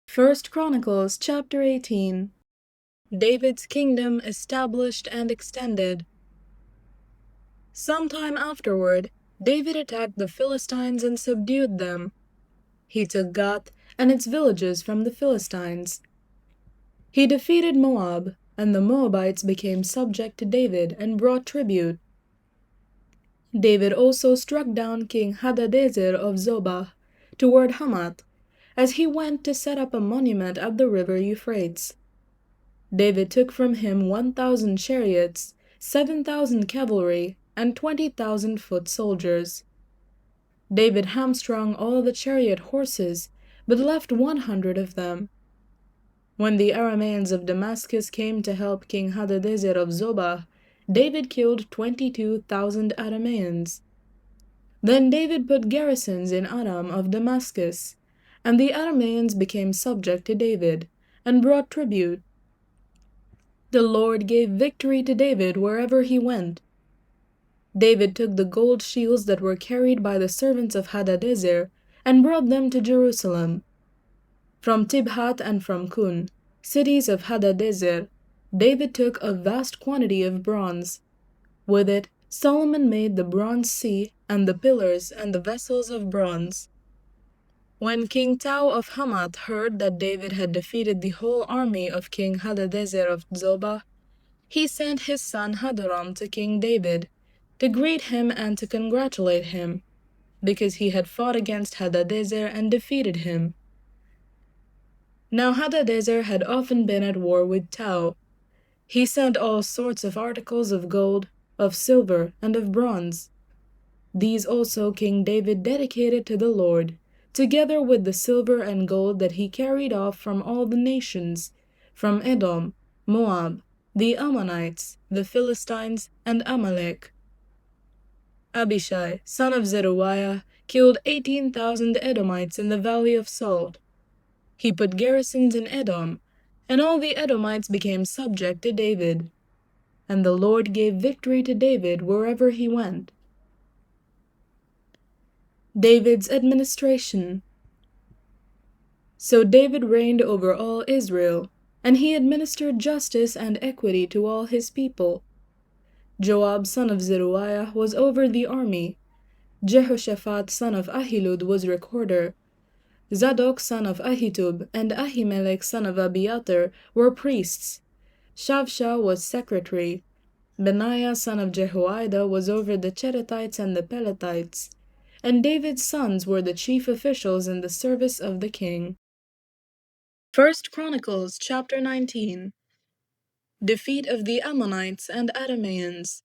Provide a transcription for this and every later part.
First Chronicles chapter 18. David's kingdom established and extended. Sometime afterward, David attacked the Philistines and subdued them. He took Gath and its villages from the Philistines. He defeated Moab, and the Moabites became subject to David and brought tribute. David also struck down King Hadadezer of Zobah toward Hamath, as he went to set up a monument at the river Euphrates. David took from him 1,000 chariots, 7,000 cavalry, and 20,000 foot soldiers. David hamstrung all the chariot horses, but left 100 of them. When the Arameans of Damascus came to help King Hadadezer of Zobah, David killed 22,000 Arameans. Then David put garrisons in Aram of Damascus, and the Arameans became subject to David, and brought tribute. The Lord gave victory to David wherever he went. David took the gold shields that were carried by the servants of Hadadezer and brought them to Jerusalem. From Tibhat and from Kun, cities of Hadadezer, David took a vast quantity of bronze. With it, Solomon made the bronze sea and the pillars and the vessels of bronze. When King Tau of Hamath heard that David had defeated the whole army of King Hadadezer of Zobah, he sent his son Hadoram to King David, to greet him and to congratulate him, because he had fought against Hadadezer and defeated him. Now Hadadezer had often been at war with Tau. He sent all sorts of articles of gold, of silver, and of bronze. These also King David dedicated to the Lord, together with the silver and gold that he carried off from all the nations, from Edom, Moab, the Ammonites, the Philistines, and Amalek. Abishai, son of Zeruiah, killed 18,000 Edomites in the valley of Salt. He put garrisons in Edom, and all the Edomites became subject to David. And the Lord gave victory to David wherever he went. David's administration. So David reigned over all Israel, and he administered justice and equity to all his people. Joab son of Zeruiah was over the army. Jehoshaphat son of Ahilud was recorder. Zadok son of Ahitub and Ahimelech son of Abiathar were priests. Shavsha was secretary. Benaiah son of Jehoiada was over the Cherethites and the Pelethites. And David's sons were the chief officials in the service of the king. First Chronicles chapter 19. Defeat of the Ammonites and Arameans.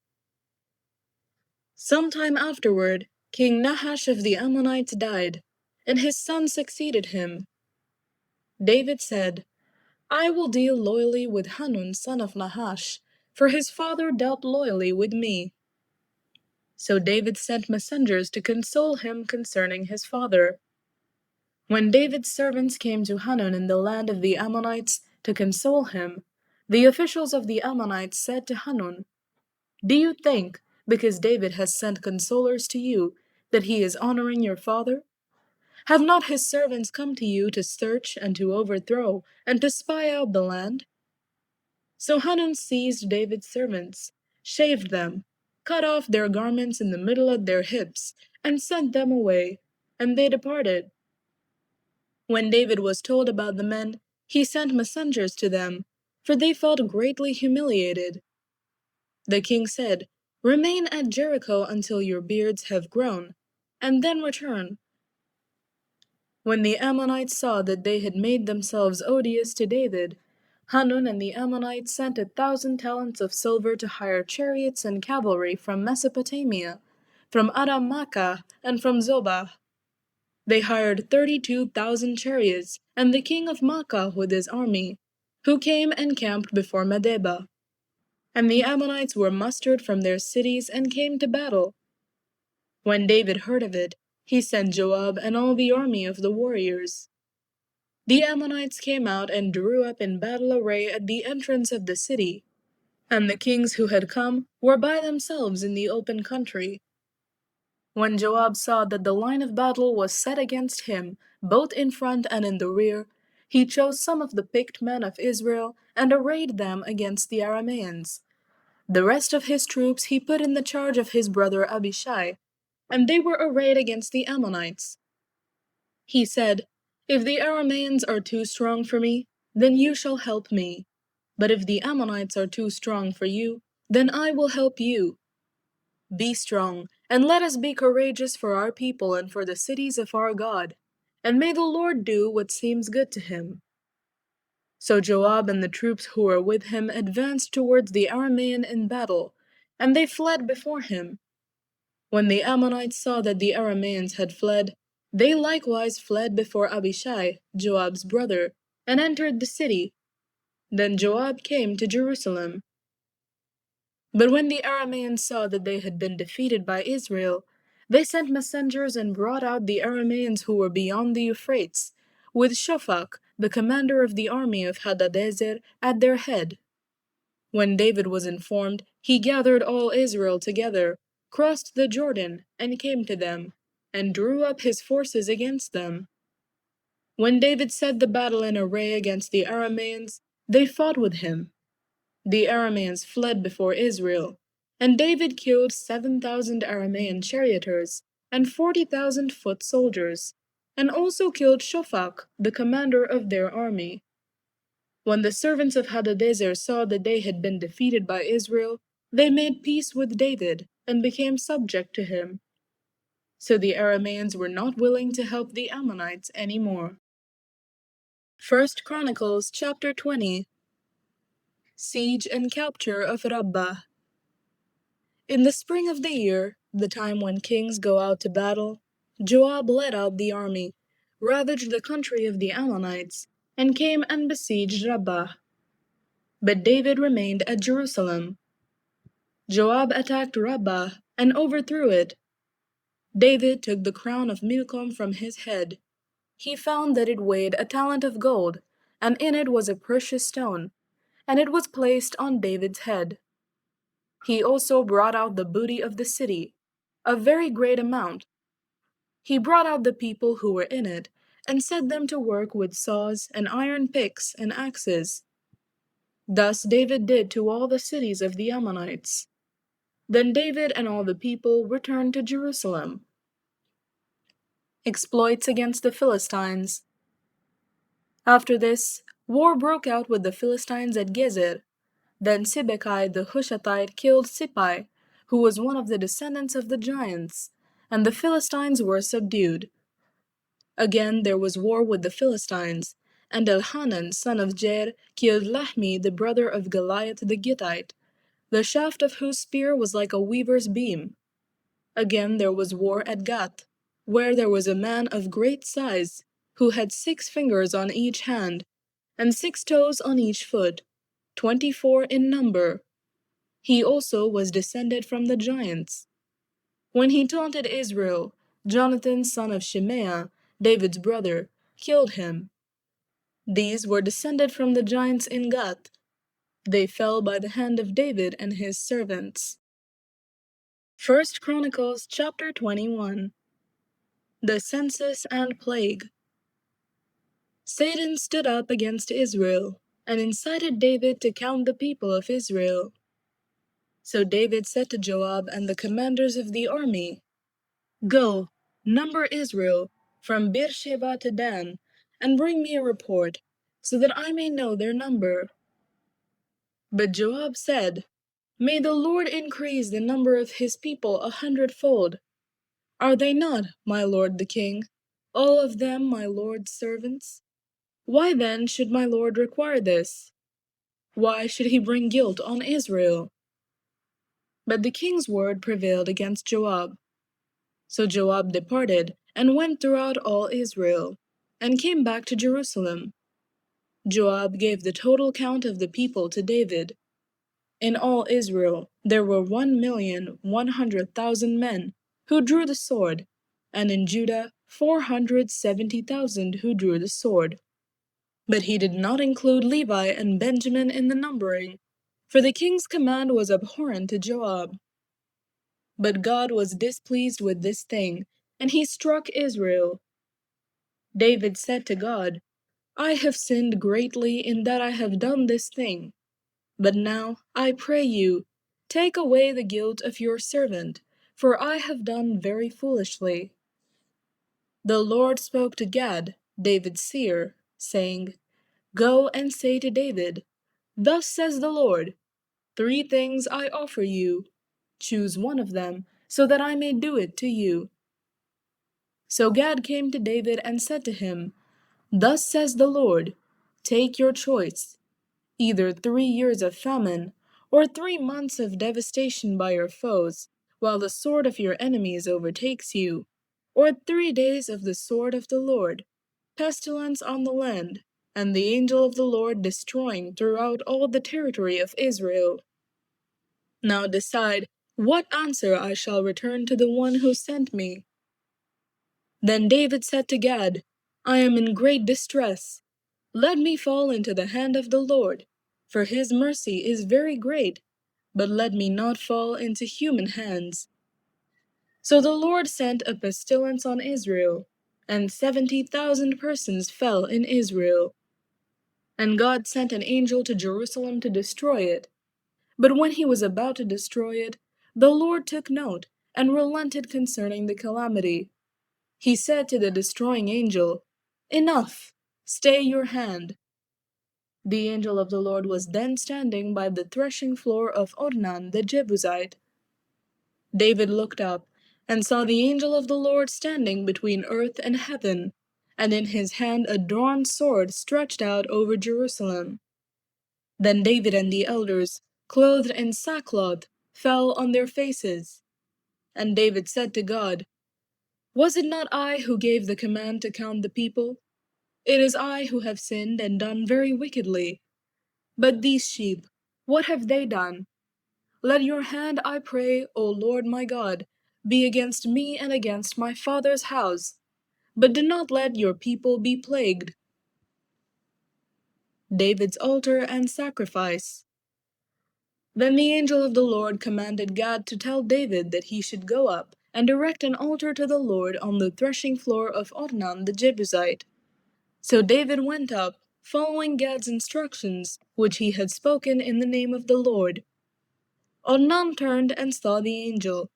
Sometime afterward, King Nahash of the Ammonites died, and his son succeeded him. David said, I will deal loyally with Hanun son of Nahash, for his father dealt loyally with me. So David sent messengers to console him concerning his father. When David's servants came to Hanun in the land of the Ammonites to console him, the officials of the Ammonites said to Hanun, Do you think, because David has sent consolers to you, that he is honoring your father? Have not his servants come to you to search and to overthrow and to spy out the land? So Hanun seized David's servants, shaved them, cut off their garments in the middle of their hips, and sent them away, and they departed. When David was told about the men, he sent messengers to them, for they felt greatly humiliated. The king said, Remain at Jericho until your beards have grown, and then return. When the Ammonites saw that they had made themselves odious to David, Hanun and the Ammonites sent 1,000 talents of silver to hire chariots and cavalry from Mesopotamia, from Aram-Makkah, and from Zobah. They hired 32,000 chariots, and the king of Makkah with his army, who came and camped before Medeba. And the Ammonites were mustered from their cities and came to battle. When David heard of it, he sent Joab and all the army of the warriors. The Ammonites came out and drew up in battle array at the entrance of the city, and the kings who had come were by themselves in the open country. When Joab saw that the line of battle was set against him, both in front and in the rear, he chose some of the picked men of Israel and arrayed them against the Arameans. The rest of his troops he put in the charge of his brother Abishai, and they were arrayed against the Ammonites. He said, "If the Arameans are too strong for me, then you shall help me. But if the Ammonites are too strong for you, then I will help you. Be strong, and let us be courageous for our people and for the cities of our God, and may the Lord do what seems good to him." So Joab and the troops who were with him advanced towards the Aramean in battle, and they fled before him. When the Ammonites saw that the Arameans had fled, they likewise fled before Abishai, Joab's brother, and entered the city. Then Joab came to Jerusalem. But when the Arameans saw that they had been defeated by Israel, they sent messengers and brought out the Arameans who were beyond the Euphrates, with Shophak, the commander of the army of Hadadezer, at their head. When David was informed, he gathered all Israel together, crossed the Jordan, and came to them, and drew up his forces against them. When David set the battle in array against the Arameans, they fought with him. The Arameans fled before Israel, and David killed 7,000 Aramean charioteers and 40,000 foot soldiers, and also killed Shophak, the commander of their army. When the servants of Hadadezer saw that they had been defeated by Israel, they made peace with David and became subject to him. So the Arameans were not willing to help the Ammonites any more. 1 Chronicles chapter 20. Siege and capture of Rabbah. In the spring of the year, the time when kings go out to battle, Joab led out the army, ravaged the country of the Ammonites, and came and besieged Rabbah. But David remained at Jerusalem. Joab attacked Rabbah and overthrew it. David took the crown of Milcom from his head. He found that it weighed a talent of gold, and in it was a precious stone, and it was placed on David's head. He also brought out the booty of the city, a very great amount. He brought out the people who were in it, and set them to work with saws and iron picks and axes. Thus David did to all the cities of the Ammonites. Then David and all the people returned to Jerusalem. Exploits against the Philistines. After this, war broke out with the Philistines at Gezer. Then Sibbecai the Hushathite killed Sippai, who was one of the descendants of the giants, and the Philistines were subdued. Again there was war with the Philistines, and Elhanan son of Jair killed Lahmi the brother of Goliath the Gittite, the shaft of whose spear was like a weaver's beam. Again there was war at Gath, where there was a man of great size, who had 6 fingers on each hand, and 6 toes on each foot, 24 in number. He also was descended from the giants. When he taunted Israel, Jonathan son of Shimeah, David's brother, killed him. These were descended from the giants in Gath. They fell by the hand of David and his servants. 1 Chronicles chapter 21. The census and plague. Satan stood up against Israel, and incited David to count the people of Israel. So David said to Joab and the commanders of the army, "Go, number Israel, from Beersheba to Dan, and bring me a report, so that I may know their number." But Joab said, "May the Lord increase the number of his people 100-fold. Are they not, my lord the king, all of them my lord's servants? Why then should my lord require this? Why should he bring guilt on Israel?" But the king's word prevailed against Joab. So Joab departed and went throughout all Israel, and came back to Jerusalem. Joab gave the total count of the people to David. In all Israel there were 1,100,000 men who drew the sword, and in Judah 470,000 who drew the sword. But he did not include Levi and Benjamin in the numbering, for the king's command was abhorrent to Joab. But God was displeased with this thing, and he struck Israel. David said to God, I have sinned greatly in that I have done this thing. But now, I pray you, take away the guilt of your servant, for I have done very foolishly. The Lord spoke to Gad, David's seer, saying, Go and say to David, Thus says the Lord, 3 things I offer you. Choose one of them, so that I may do it to you. So Gad came to David and said to him, Thus says the Lord, Take your choice, either 3 years of famine, or 3 months of devastation by your foes, while the sword of your enemies overtakes you, or 3 days of the sword of the Lord, pestilence on the land, and the angel of the Lord destroying throughout all the territory of Israel. Now decide what answer I shall return to the one who sent me. Then David said to Gad, I am in great distress. Let me fall into the hand of the Lord, for his mercy is very great, but let me not fall into human hands. So the Lord sent a pestilence on Israel, and 70,000 persons fell in Israel. And God sent an angel to Jerusalem to destroy it. But when he was about to destroy it, the Lord took note and relented concerning the calamity. He said to the destroying angel, Enough! Stay your hand. The angel of the Lord was then standing by the threshing floor of Ornan the Jebusite. David looked up and saw the angel of the Lord standing between earth and heaven, and in his hand a drawn sword stretched out over Jerusalem. Then David and the elders, clothed in sackcloth, fell on their faces. And David said to God, Was it not I who gave the command to count the people? It is I who have sinned and done very wickedly. But these sheep, what have they done? Let your hand, I pray, O Lord my God, be against me and against my father's house, but do not let your people be plagued. David's altar and sacrifice. Then the angel of the Lord commanded Gad to tell David that he should go up and erect an altar to the Lord on the threshing floor of Ornan the Jebusite. So David went up, following Gad's instructions, which he had spoken in the name of the Lord. Ornan turned and saw the angel,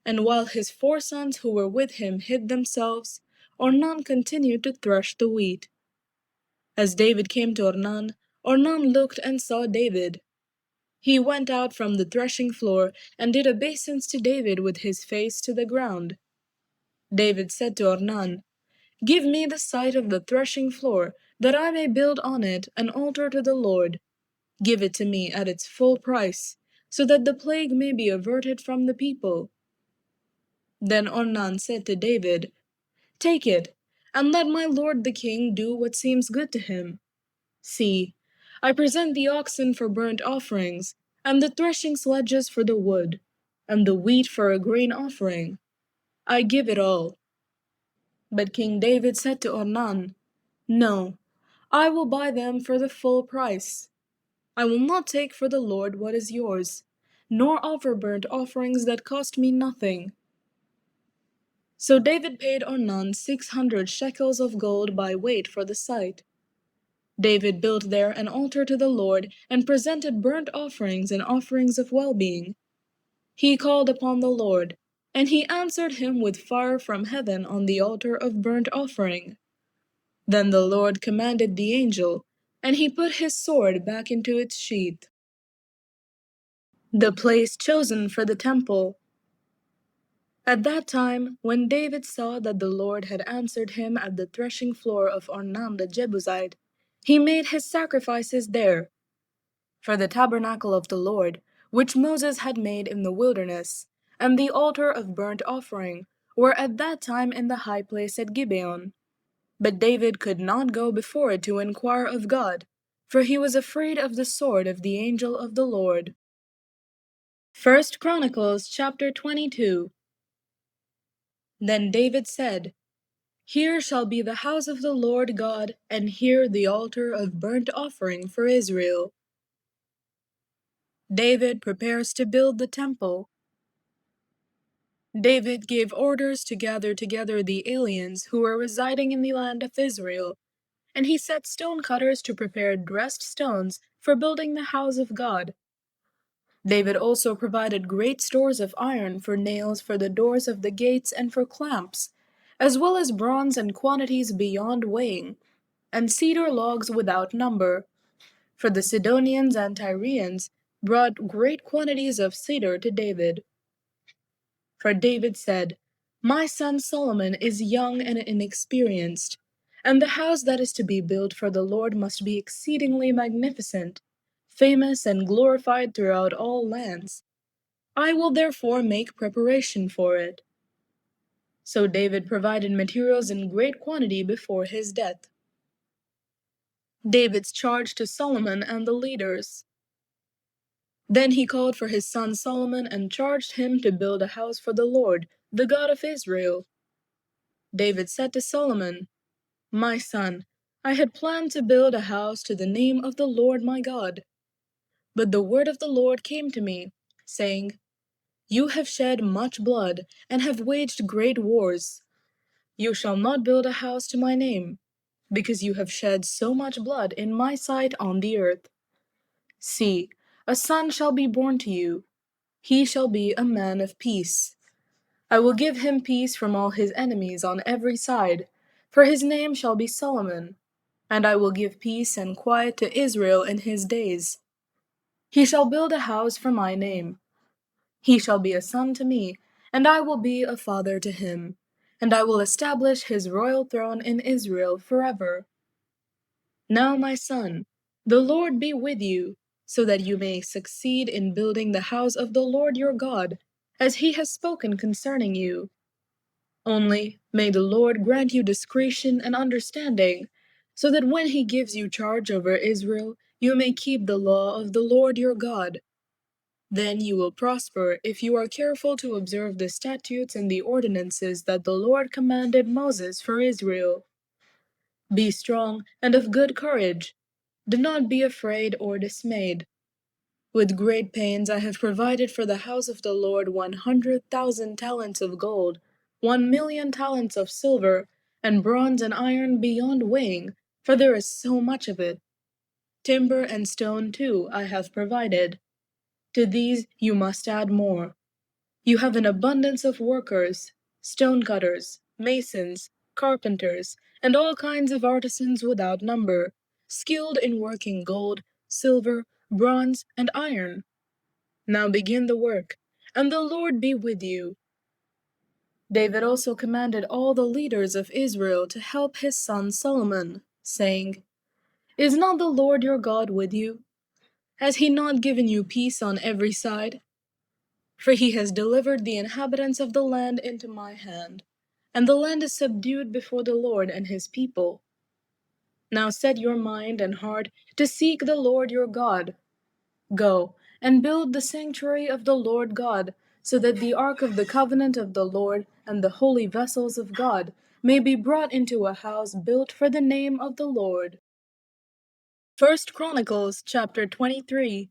and while his 4 sons who were with him hid themselves, Ornan continued to thresh the wheat. As David came to Ornan, Ornan looked and saw David. He went out from the threshing floor and did obeisance to David with his face to the ground. David said to Ornan, Give me the site of the threshing floor, that I may build on it an altar to the Lord. Give it to me at its full price, so that the plague may be averted from the people. Then Ornan said to David, Take it, and let my lord the king do what seems good to him. See, I present the oxen for burnt offerings, and the threshing sledges for the wood, and the wheat for a grain offering. I give it all. But King David said to Ornan, No, I will buy them for the full price. I will not take for the Lord what is yours, nor offer burnt offerings that cost me nothing. So David paid Ornan 600 shekels of gold by weight for the site. David built there an altar to the Lord and presented burnt offerings and offerings of well-being. He called upon the Lord, and he answered him with fire from heaven on the altar of burnt offering. Then the Lord commanded the angel, and he put his sword back into its sheath. The place chosen for the temple. At that time, when David saw that the Lord had answered him at the threshing floor of Ornan the Jebusite, he made his sacrifices there. For the tabernacle of the Lord, which Moses had made in the wilderness, and the altar of burnt offering, were at that time in the high place at Gibeon. But David could not go before it to inquire of God, for he was afraid of the sword of the angel of the Lord. 1 Chronicles chapter 22. Then David said, Here shall be the house of the Lord God, and here the altar of burnt offering for Israel. David prepares to build the temple. David gave orders to gather together the aliens who were residing in the land of Israel, and he set stone cutters to prepare dressed stones for building the house of God. David also provided great stores of iron for nails for the doors of the gates and for clamps, as well as bronze in quantities beyond weighing, and cedar logs without number. For the Sidonians and Tyrians brought great quantities of cedar to David. For David said, "My son Solomon is young and inexperienced, and the house that is to be built for the Lord must be exceedingly magnificent, famous and glorified throughout all lands. I will therefore make preparation for it." So David provided materials in great quantity before his death. David's charge to Solomon and the leaders. Then he called for his son Solomon and charged him to build a house for the Lord, the God of Israel. David said to Solomon, "My son, I had planned to build a house to the name of the Lord my God. But the word of the Lord came to me, saying, 'You have shed much blood and have waged great wars. You shall not build a house to my name, because you have shed so much blood in my sight on the earth. See, a son shall be born to you. He shall be a man of peace. I will give him peace from all his enemies on every side, for his name shall be Solomon, and I will give peace and quiet to Israel in his days. He shall build a house for my name. He shall be a son to me, and I will be a father to him, and I will establish his royal throne in Israel forever. Now, my son, the Lord be with you, so that you may succeed in building the house of the Lord your God, as he has spoken concerning you. Only may the Lord grant you discretion and understanding, so that when he gives you charge over Israel, you may keep the law of the Lord your God. Then you will prosper if you are careful to observe the statutes and the ordinances that the Lord commanded Moses for Israel. Be strong and of good courage. Do not be afraid or dismayed. With great pains I have provided for the house of the Lord 100,000 talents of gold, 1,000,000 talents of silver, and bronze and iron beyond weighing, for there is so much of it. Timber and stone too I have provided. To these you must add more. You have an abundance of workers, stone cutters, masons, carpenters, and all kinds of artisans without number, skilled in working gold, silver, bronze, and iron. Now begin the work, and the Lord be with you." David also commanded all the leaders of Israel to help his son Solomon, saying, "Is not the Lord your God with you? Has he not given you peace on every side? For he has delivered the inhabitants of the land into my hand, and the land is subdued before the Lord and his people. Now set your mind and heart to seek the Lord your God. Go and build the sanctuary of the Lord God, so that the ark of the covenant of the Lord and the holy vessels of God may be brought into a house built for the name of the Lord." 1 Chronicles chapter 23.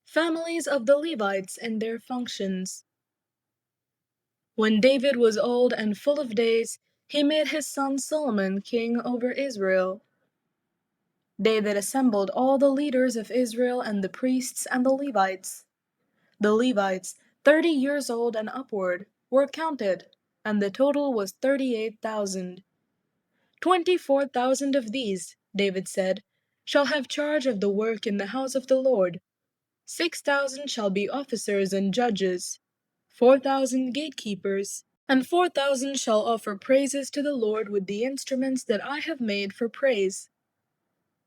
Families of the Levites and their functions. When David was old and full of days, he made his son Solomon king over Israel. David assembled all the leaders of Israel and the priests and the Levites. The Levites, 30 years old and upward, were counted, and the total was 38,000. 24,000 of these, David said, shall have charge of the work in the house of the Lord. 6,000 shall be officers and judges, 4,000 gatekeepers, and 4,000 shall offer praises to the Lord with the instruments that I have made for praise.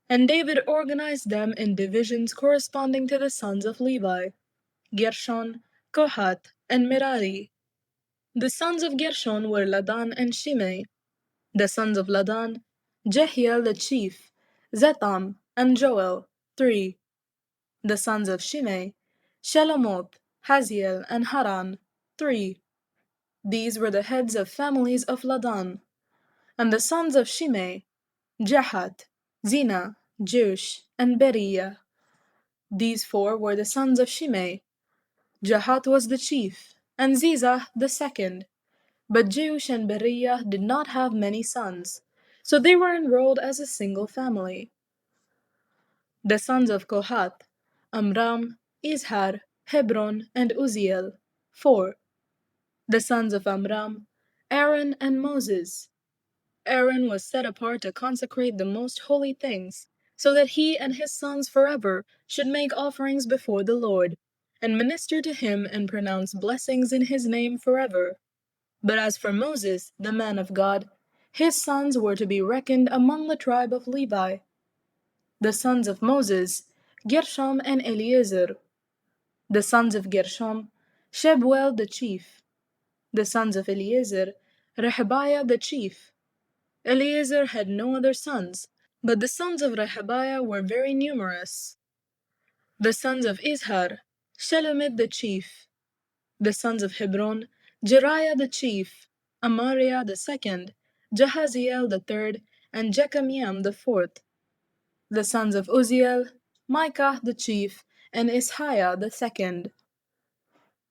And David organized them in divisions corresponding to the sons of Levi, Gershon, Kohath, and Merari. The sons of Gershon were Ladan and Shimei. The sons of Ladan, Jehiel the chief, Zetham, and Joel, 3. The sons of Shimei, Shelomoth, Haziel, and Haran, 3. These were the heads of families of Ladan. And the sons of Shimei, Jahath, Zina, Jush, and Beriah. These 4 were the sons of Shimei. Jahath was the chief, and Zizah the second. But Jush and Beriah did not have many sons, so they were enrolled as a single family. The sons of Kohath: Amram, Izhar, Hebron, and Uzziel. 4. The sons of Amram: Aaron and Moses. Aaron was set apart to consecrate the most holy things, so that he and his sons forever should make offerings before the Lord, and minister to him and pronounce blessings in his name forever. But as for Moses, the man of God, his sons were to be reckoned among the tribe of Levi. The sons of Moses: Gershom and Eliezer. The sons of Gershom: Shebuel the chief. The sons of Eliezer: Rehabiah the chief. Eliezer had no other sons, but the sons of Rehabiah were very numerous. The sons of Izhar: Shelomit the chief. The sons of Hebron: Jeriah the chief, Amariah the second, Jahaziel the third, and Jekameam the fourth. The sons of Uzziel: Micah the chief, and Ishiah the second.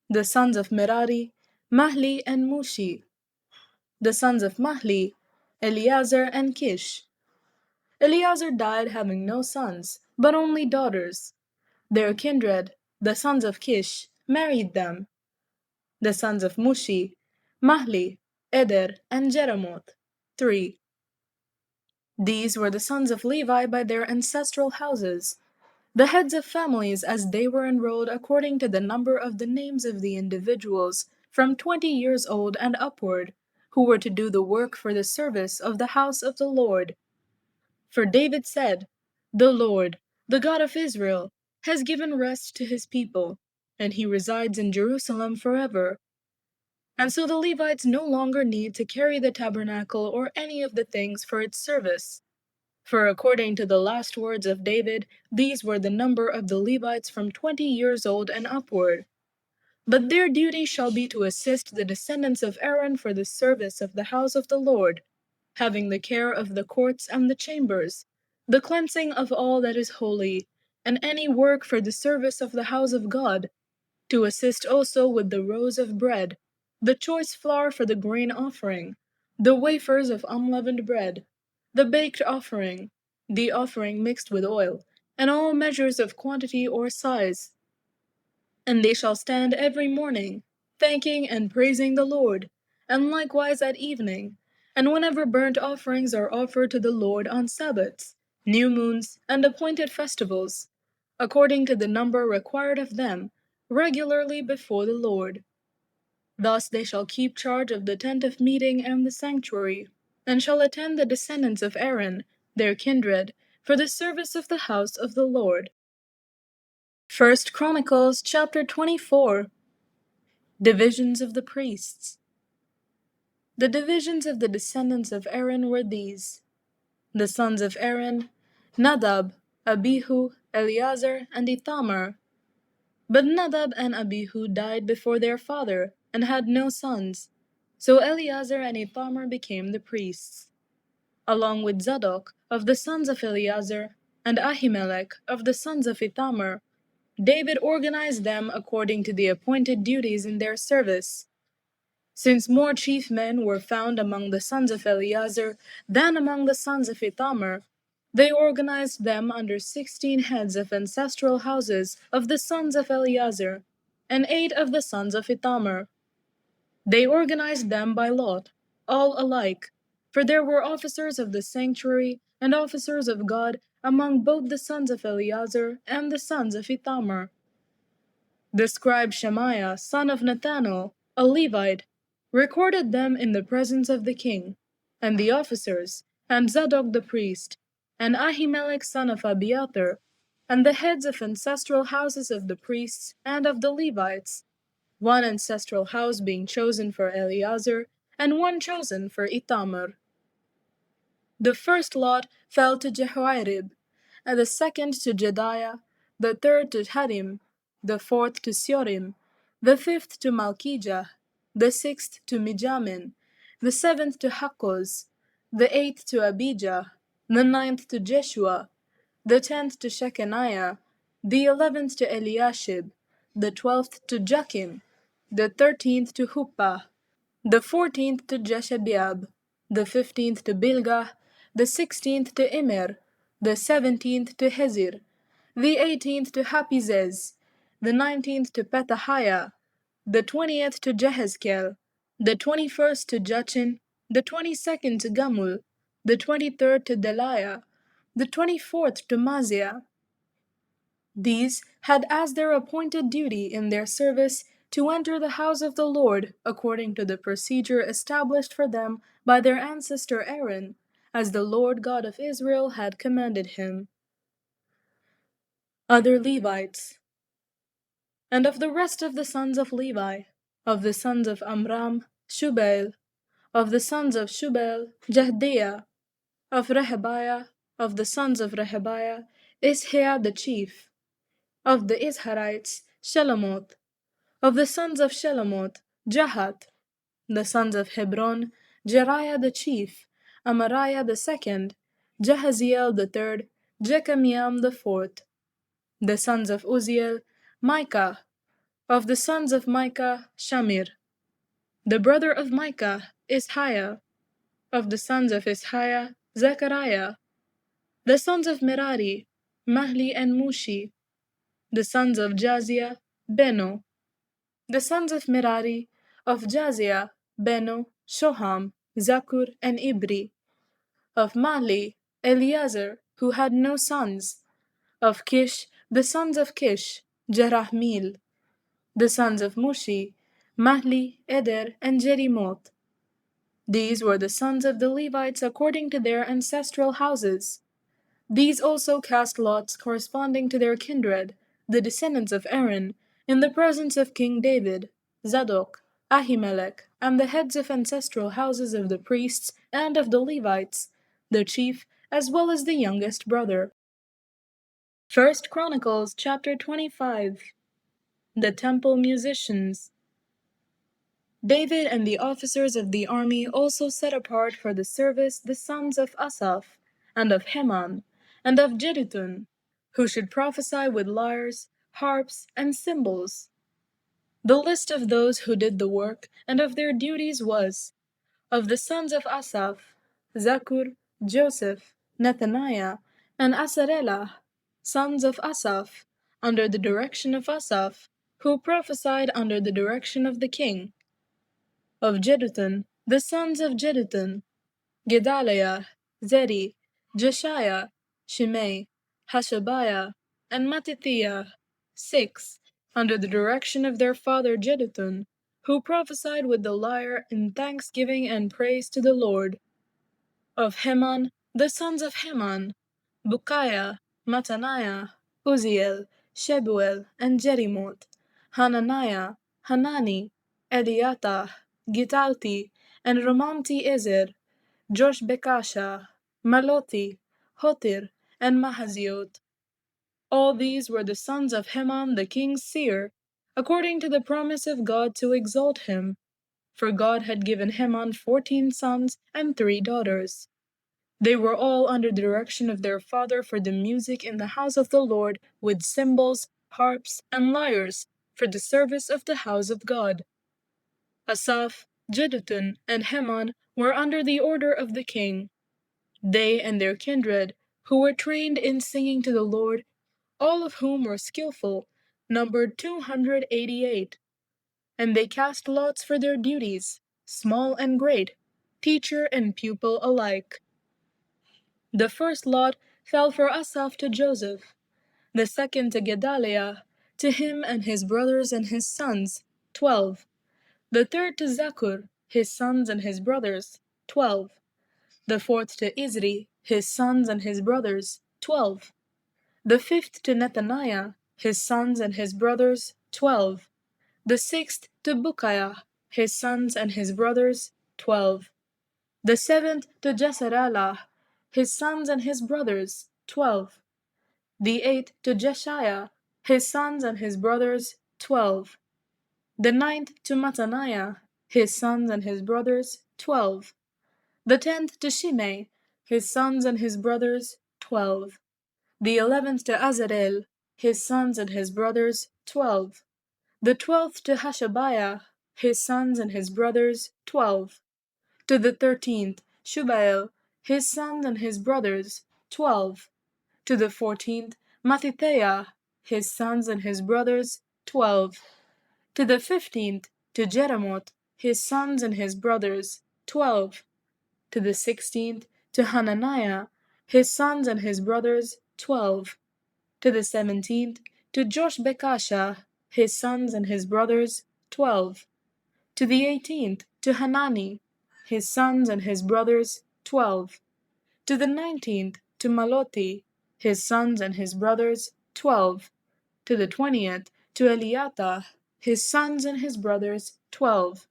The sons of Merari: Mahli and Mushi. The sons of Mahli: Eleazar and Kish. Eleazar died having no sons, but only daughters. Their kindred, the sons of Kish, married them. The sons of Mushi: Mahli, Eder, and Jeremoth. 3. These were the sons of Levi by their ancestral houses, the heads of families as they were enrolled according to the number of the names of the individuals from 20 years old and upward, who were to do the work for the service of the house of the Lord. For David said, "The Lord, the God of Israel, has given rest to his people, and he resides in Jerusalem forever." And so the Levites no longer need to carry the tabernacle or any of the things for its service. For according to the last words of David, these were the number of the Levites from 20 years old and upward. But their duty shall be to assist the descendants of Aaron for the service of the house of the Lord, having the care of the courts and the chambers, the cleansing of all that is holy, and any work for the service of the house of God, to assist also with the rows of bread, the choice flour for the grain offering, the wafers of unleavened bread, the baked offering, the offering mixed with oil, and all measures of quantity or size. And they shall stand every morning, thanking and praising the Lord, and likewise at evening, and whenever burnt offerings are offered to the Lord on Sabbaths, new moons, and appointed festivals, according to the number required of them, regularly before the Lord. Thus they shall keep charge of the tent of meeting and the sanctuary, and shall attend the descendants of Aaron, their kindred, for the service of the house of the Lord. 1 Chronicles chapter 24. Divisions of the priests. The divisions of the descendants of Aaron were these: the sons of Aaron: Nadab, Abihu, Eleazar, and Ithamar. But Nadab and Abihu died before their father, and had no sons, so Eleazar and Ithamar became the priests, along with Zadok of the sons of Eleazar, and Ahimelech of the sons of Ithamar. David organized them according to the appointed duties in their service. Since more chief men were found among the sons of Eleazar than among the sons of Ithamar, they organized them under 16 heads of ancestral houses of the sons of Eleazar, and 8 of the sons of Ithamar. They organized them by lot, all alike, for there were officers of the sanctuary and officers of God among both the sons of Eleazar and the sons of Ithamar. The scribe Shemaiah, son of Nathanael, a Levite, recorded them in the presence of the king, and the officers, and Zadok the priest, and Ahimelech son of Abiathar, and the heads of ancestral houses of the priests and of the Levites, one ancestral house being chosen for Eleazar, and one chosen for Ithamar. The first lot fell to Jehoiarib, and the second to Jediah, the third to Harim, the fourth to Siorim, the fifth to Malchijah, the sixth to Mijamin, the seventh to Hakkoz, the eighth to Abijah, the ninth to Jeshua, the 10th to Shechaniah, the 11th to Eliashib, the 12th to Jachim, the 13th to Huppah, the 14th to Jeshebeab, the 15th to Bilgah, the 16th to Immer, the 17th to Hezir, the 18th to Hapizez, the 19th to Pethahiah, the 20th to Jehezkel, the 21st to Jachin, the 22nd to Gamul, the 23rd to Deliah, the 24th to Maziah. These had as their appointed duty in their service to enter the house of the Lord according to the procedure established for them by their ancestor Aaron, as the Lord God of Israel had commanded him. Other Levites. And of the rest of the sons of Levi, of the sons of Amram, Shubael, of the sons of Shubael, Jehdiah, of Rehabiah, of the sons of Rehabiah, Ishiah the chief, of the Isharites, Shelomoth, of the sons of Shelomoth, Jahath, the sons of Hebron, Jeriah the chief, Amariah the second, Jahaziel the third, Jechamiam the fourth, the sons of Uzziel, Micah, of the sons of Micah, Shamir, the brother of Micah, Ishiah, of the sons of Ishiah, Zechariah, the sons of Merari, Mahli and Mushi, the sons of Jaziah, Beno, the sons of Merari, of Jaziah, Beno, Shoham, Zakur, and Ibri, of Mahli, Eleazar, who had no sons, of Kish, the sons of Kish, Jerahmeel, the sons of Mushi, Mahli, Eder, and Jerimoth. These were the sons of the Levites according to their ancestral houses. These also cast lots corresponding to their kindred, the descendants of Aaron, in the presence of King David, Zadok, Ahimelech, and the heads of ancestral houses of the priests and of the Levites, the chief as well as the youngest brother. 1 Chronicles chapter 25. The temple musicians. David and the officers of the army also set apart for the service the sons of Asaph, and of Heman, and of Jeduthun, who should prophesy with lyres, harps, and cymbals. The list of those who did the work and of their duties was, of the sons of Asaph, Zakur, Joseph, Nethaniah, and Asarelah, sons of Asaph, under the direction of Asaph, who prophesied under the direction of the king. Of Jeduthun, the sons of Jeduthun, Gedaliah, Zeri, Jeshiah, Shimei, Hashabiah, and Mattithiah, 6, under the direction of their father Jeduthun, who prophesied with the lyre in thanksgiving and praise to the Lord. Of Heman, the sons of Heman, Bukiah, Mattaniah, Uzziel, Shebuel, and Jerimoth, Hananiah, Hanani, Eliatah, Gitalti, and Romamti Ezer, Joshbekasha, Maloti, Hotir, and Mahaziot. All these were the sons of Heman the king's seer, according to the promise of God to exalt him. For God had given Heman 14 sons and 3 daughters. They were all under the direction of their father for the music in the house of the Lord, with cymbals, harps, and lyres, for the service of the house of God. Asaph, Jeduthun, and Heman were under the order of the king. They and their kindred, who were trained in singing to the Lord, all of whom were skillful, numbered 288. And they cast lots for their duties, small and great, teacher and pupil alike. The first lot fell for Asaph to Joseph, the second to Gedaliah, to him and his brothers and his sons, 12. The third to Zakur, his sons and his brothers, 12. The fourth to Izri, his sons and his brothers, 12. The fifth to Nethaniah, his sons and his brothers, 12. The sixth to Bukiah, his sons and his brothers, 12. The seventh to Jesarela, his sons and his brothers, 12. The eighth to Jeshiah, his sons and his brothers, 12. The ninth to Mattaniah, his sons and his brothers, 12. The 10th to Shimei, his sons and his brothers, 12. The 11th to Azarel, his sons and his brothers, 12. The 12th to Hashabiah, his sons and his brothers, 12. To the 13th, Shubael, his sons and his brothers, 12. To the 14th, Mattithiah, his sons and his brothers, 12. To the 15th, to Jeremoth, his sons and his brothers, 12. To the 16th, to Hananiah, his sons and his brothers, 12. To the 17th, to Joshbekashah, his sons and his brothers, 12. To the 18th, to Hanani, his sons and his brothers, 12. To the 19th, to Maloti, his sons and his brothers, 12. To the 20th, to Eliatah, his sons and his brothers, 12.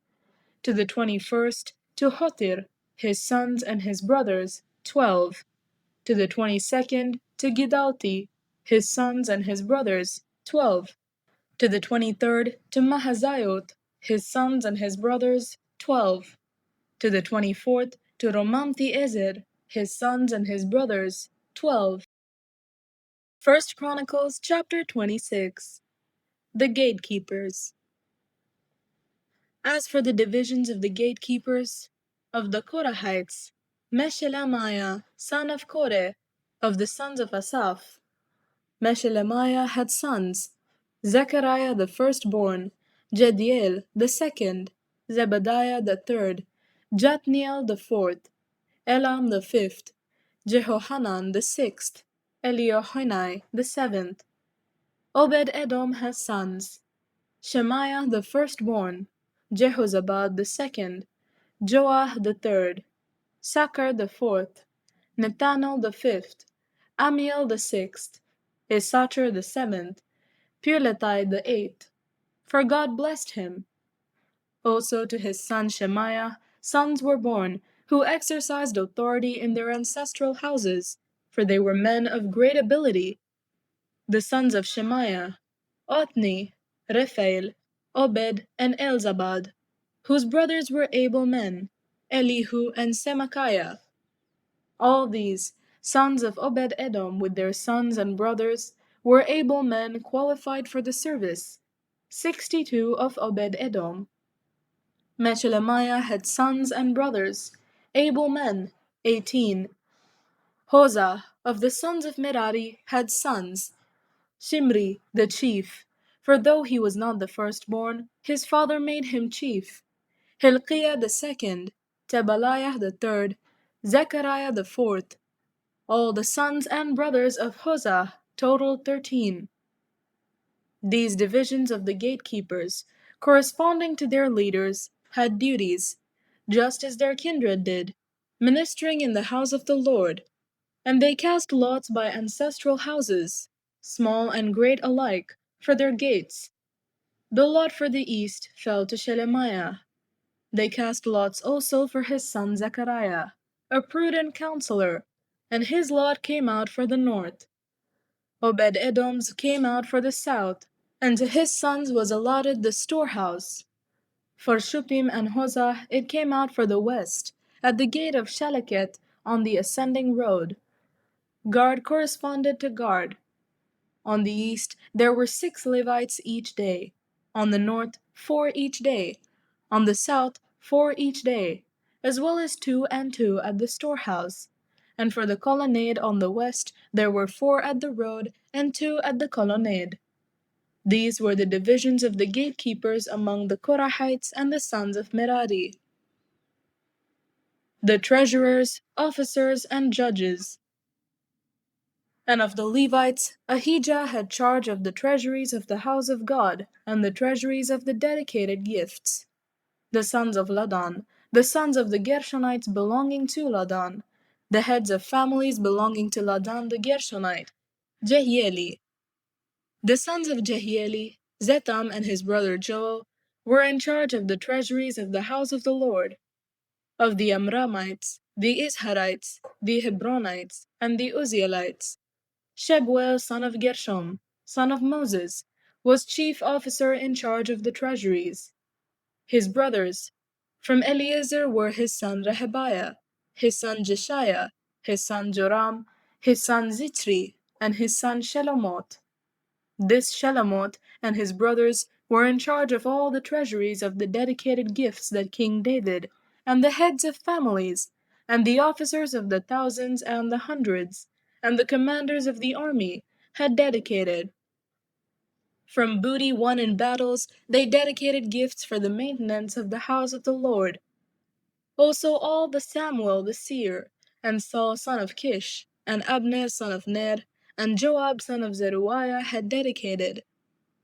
To the 21st, to Hotir, his sons and his brothers, 12. To the 22nd, to Gidalti, his sons and his brothers, 12. To the 23rd, to Mahaziot, his sons and his brothers, 12. To the 24th, to Romamti-Ezer, his sons and his brothers, 12. 1 Chronicles chapter 26. The Gatekeepers. As for the divisions of the gatekeepers, of the Korahites, Meshelemiah, son of Kore, of the sons of Asaph. Meshelemiah had sons, Zechariah the firstborn, Jediel the second, Zebadiah the third, Jatniel the fourth, Elam the fifth, Jehohanan the sixth, Eliehoenai the seventh. Obed-Edom has sons, Shemaiah the firstborn, Jehozabad the second, Joah the third, Sacar the fourth, Nethanel the fifth, Amiel the sixth, Issachar the seventh, Purletai the eighth. For God blessed him. Also to his son Shemaiah sons were born, who exercised authority in their ancestral houses, for they were men of great ability. The sons of Shemaiah, Othni, Rephael, Obed, and Elzabad, whose brothers were able men, Elihu and Semachiah. All these, sons of Obed-Edom with their sons and brothers, were able men qualified for the service, 62 of Obed-Edom. Meshelemiah had sons and brothers, able men, 18. Hosah, of the sons of Merari, had sons, Shimri, the chief, for though he was not the firstborn, his father made him chief. Hilkiah the second, Tebaliah the third, Zechariah the fourth. All the sons and brothers of Hosah totaled 13. These divisions of the gatekeepers, corresponding to their leaders, had duties, just as their kindred did, ministering in the house of the Lord. And they cast lots by ancestral houses, small and great alike, for their gates. The lot for the east fell to Shelemiah. They cast lots also for his son Zechariah, a prudent counselor, and his lot came out for the north. Obed-Edom's came out for the south, and to his sons was allotted the storehouse. For Shuppim and Hosah it came out for the west, at the gate of Shaleket on the ascending road. Guard corresponded to guard. On the east there were 6 Levites each day, on the north 4 each day, on the south 4 each day, as well as 2 and 2 at the storehouse. And for the colonnade on the west there were 4 at the road and 2 at the colonnade. These were the divisions of the gatekeepers among the Korahites and the sons of Merari. The treasurers, officers, and judges. And of the Levites, Ahijah had charge of the treasuries of the house of God, and the treasuries of the dedicated gifts. The sons of Ladan, the sons of the Gershonites belonging to Ladan, the heads of families belonging to Ladan the Gershonite, Jehieli. The sons of Jehieli, Zetham and his brother Joel, were in charge of the treasuries of the house of the Lord. Of the Amramites, the Isharites, the Hebronites, and the Uzzielites, Shebuel son of Gershom, son of Moses, was chief officer in charge of the treasuries. His brothers, from Eliezer were his son Rehabiah, his son Jeshiah, his son Joram, his son Zitri, and his son Shelomoth. This Shelomoth and his brothers were in charge of all the treasuries of the dedicated gifts that King David, and the heads of families, and the officers of the thousands and the hundreds, and the commanders of the army, had dedicated. From booty won in battles, they dedicated gifts for the maintenance of the house of the Lord. Also all the Samuel the seer, and Saul son of Kish, and Abner son of Ner, and Joab son of Zeruiah had dedicated.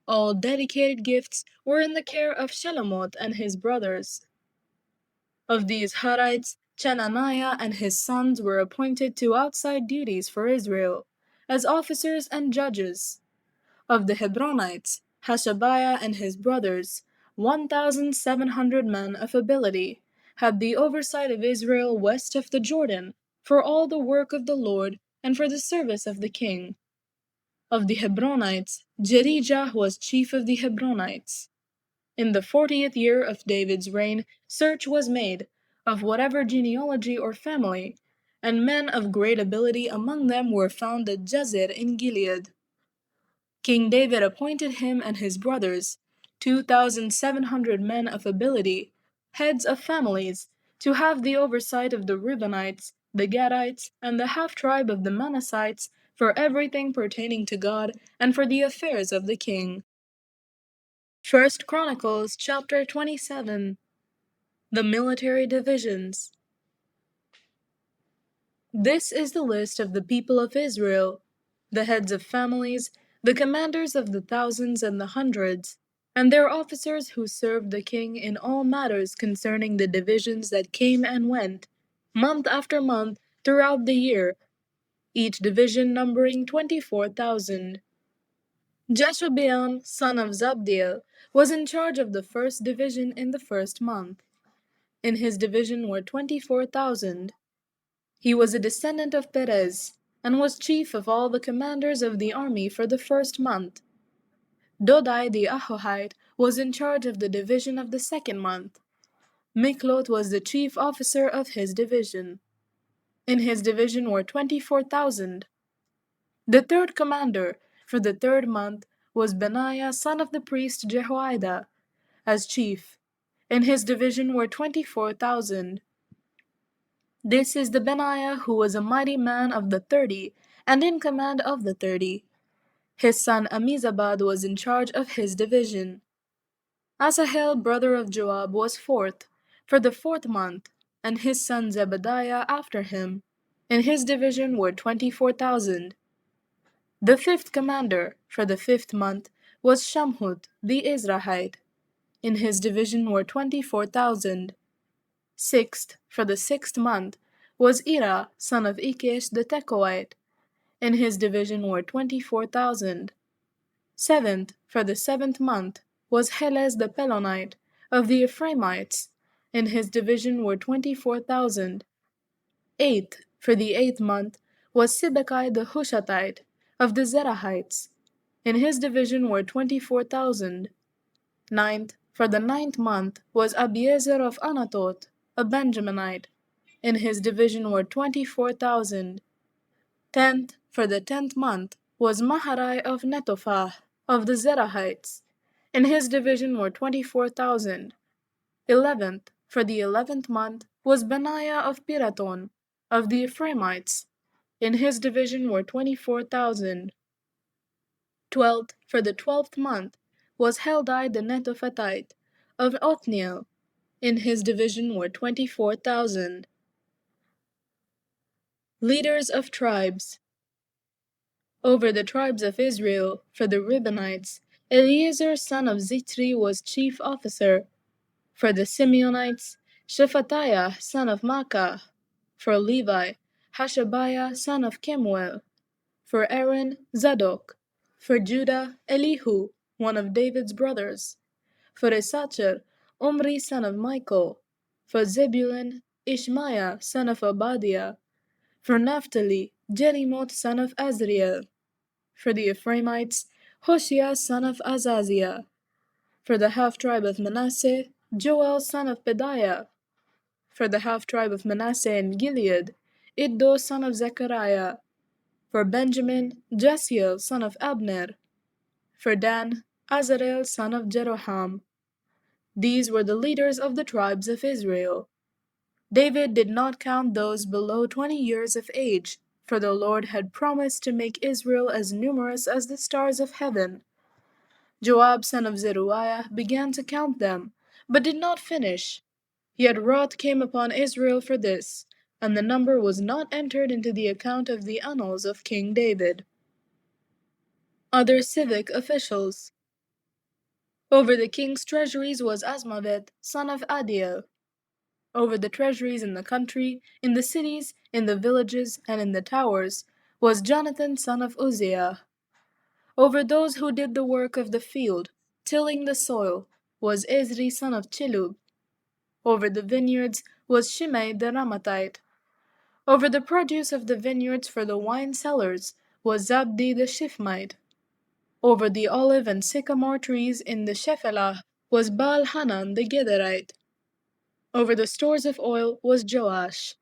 All dedicated gifts were in the care of Shelomot and his brothers. Of these Harites, Chenaniah and his sons were appointed to outside duties for Israel, as officers and judges. Of the Hebronites, Hashabiah and his brothers, 1,700 men of ability, had the oversight of Israel west of the Jordan, for all the work of the Lord and for the service of the king. Of the Hebronites, Jerijah was chief of the Hebronites. In the 40th year of David's reign, search was made, of whatever genealogy or family, and men of great ability among them were found at Jazer in Gilead. King David appointed him and his brothers, 2,700 men of ability, heads of families, to have the oversight of the Reubenites, the Gadites, and the half-tribe of the Manassites, for everything pertaining to God and for the affairs of the king. 1 Chronicles chapter 27. The military divisions. This is the list of the people of Israel, the heads of families, the commanders of the thousands and the hundreds, and their officers who served the king in all matters concerning the divisions that came and went, month after month, throughout the year, each division numbering 24,000. Jeshobeam, son of Zabdiel, was in charge of the first division in the first month. In his division were 24,000. He was a descendant of Perez, and was chief of all the commanders of the army for the first month. Dodai the Ahohite was in charge of the division of the second month. Miklot was the chief officer of his division. In his division were 24,000. The third commander for the third month was Benaiah son of the priest Jehoiada, as chief. In his division were 24,000. This is the Benaiah who was a mighty man of the 30, and in command of the 30. His son Amizabad was in charge of his division. Asahel, brother of Joab, was fourth, for the fourth month, and his son Zebediah after him. In his division were 24,000. The fifth commander, for the fifth month, was Shamhut, the Israelite. In his division were 24,000. Sixth, for the sixth month, was Ira, son of Ikish the Tekoite. In his division were 24,000. Seventh, for the seventh month, was Helez the Pelonite, of the Ephraimites. In his division were 24,000. Eighth, for the eighth month, was Sibbecai the Hushathite, of the Zerahites. In his division were 24,000. Ninth, for the ninth month, was Abiezer of Anatot, a Benjaminite. In his division were 24,000. 10th, for the 10th month, was Maharai of Netophah, of the Zerahites. In his division were 24,000. 11th, for the 11th month, was Benaiah of Piraton, of the Ephraimites. In his division were 24,000. 12th, for the 12th month, was Heldai the Netophathite, of Othniel. In his division were 24,000. Leaders of tribes. Over the tribes of Israel, for the Reubenites, Eliezer son of Zitri was chief officer. For the Simeonites, Shephatiah son of Makkah. For Levi, Hashabiah son of Kemuel. For Aaron, Zadok. For Judah, Elihu, one of David's brothers. For Issachar, Omri son of Michael. For Zebulun, Ishmaiah son of Obadiah. For Naphtali, Jerimot son of Azriel. For the Ephraimites, Hoshea son of Azaziah. For the half-tribe of Manasseh, Joel son of Pedaiah. For the half-tribe of Manasseh in Gilead, Iddo son of Zechariah. For Benjamin, Jesiel son of Abner. For Dan, Azarel son of Jeroham. These were the leaders of the tribes of Israel. David did not count those below 20 years of age, for the Lord had promised to make Israel as numerous as the stars of heaven. Joab son of Zeruiah began to count them, but did not finish. Yet wrath came upon Israel for this, and the number was not entered into the account of the annals of King David. Other civic officials. Over the king's treasuries was Asmavet, son of Adiel. Over the treasuries in the country, in the cities, in the villages, and in the towers, was Jonathan son of Uzziah. Over those who did the work of the field, tilling the soil, was Ezri son of Chilub. Over the vineyards was Shimei the Ramathite. Over the produce of the vineyards for the wine cellars was Zabdi the Shifmite. Over the olive and sycamore trees in the Shephelah was Baal-Hanan the Gederite. Over the stores of oil was Joash.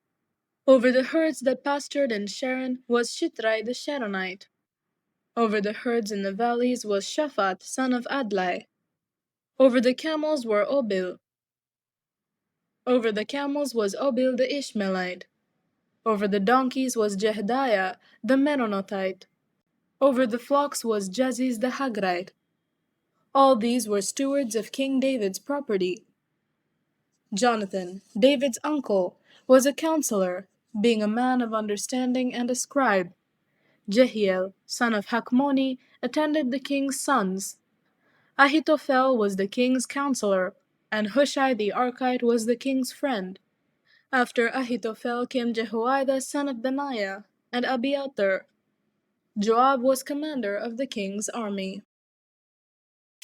Over the herds that pastured in Sharon was Shitrai the Sharonite. Over the herds in the valleys was Shaphat son of Adlai. Over the camels were Obil. Over the camels was Obil the Ishmaelite. Over the donkeys was Jehdiah the Meronothite. Over the flocks was Jaziz the Hagrite. All these were stewards of King David's property. Jonathan, David's uncle, was a counselor, being a man of understanding and a scribe. Jehiel, son of Hakmoni, attended the king's sons. Ahithophel was the king's counselor, and Hushai the Archite was the king's friend. After Ahithophel came Jehoiada son of Benaiah, and Abiathar. Joab was commander of the king's army.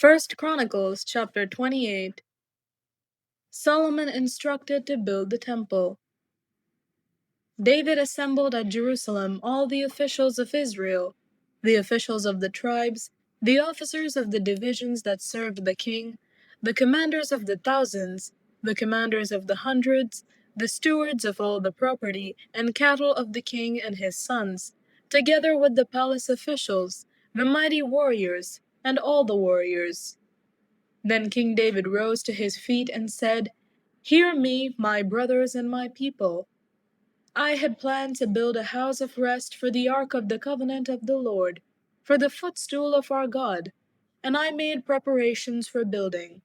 1 Chronicles chapter 28. Solomon instructed to build the temple. David assembled at Jerusalem all the officials of Israel, the officials of the tribes, the officers of the divisions that served the king, the commanders of the thousands, the commanders of the hundreds, the stewards of all the property and cattle of the king and his sons, together with the palace officials, the mighty warriors, and all the warriors. Then King David rose to his feet and said, "Hear me, my brothers and my people. I had planned to build a house of rest for the ark of the covenant of the Lord, for the footstool of our God, and I made preparations for building.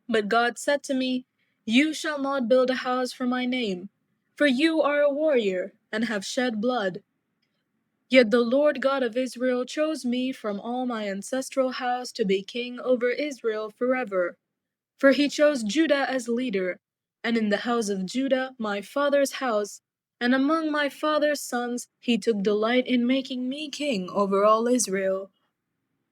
But God said to me, 'You shall not build a house for my name, for you are a warrior and have shed blood.' Yet the Lord God of Israel chose me from all my ancestral house to be king over Israel forever. For he chose Judah as leader, and in the house of Judah, my father's house, and among my father's sons, he took delight in making me king over all Israel.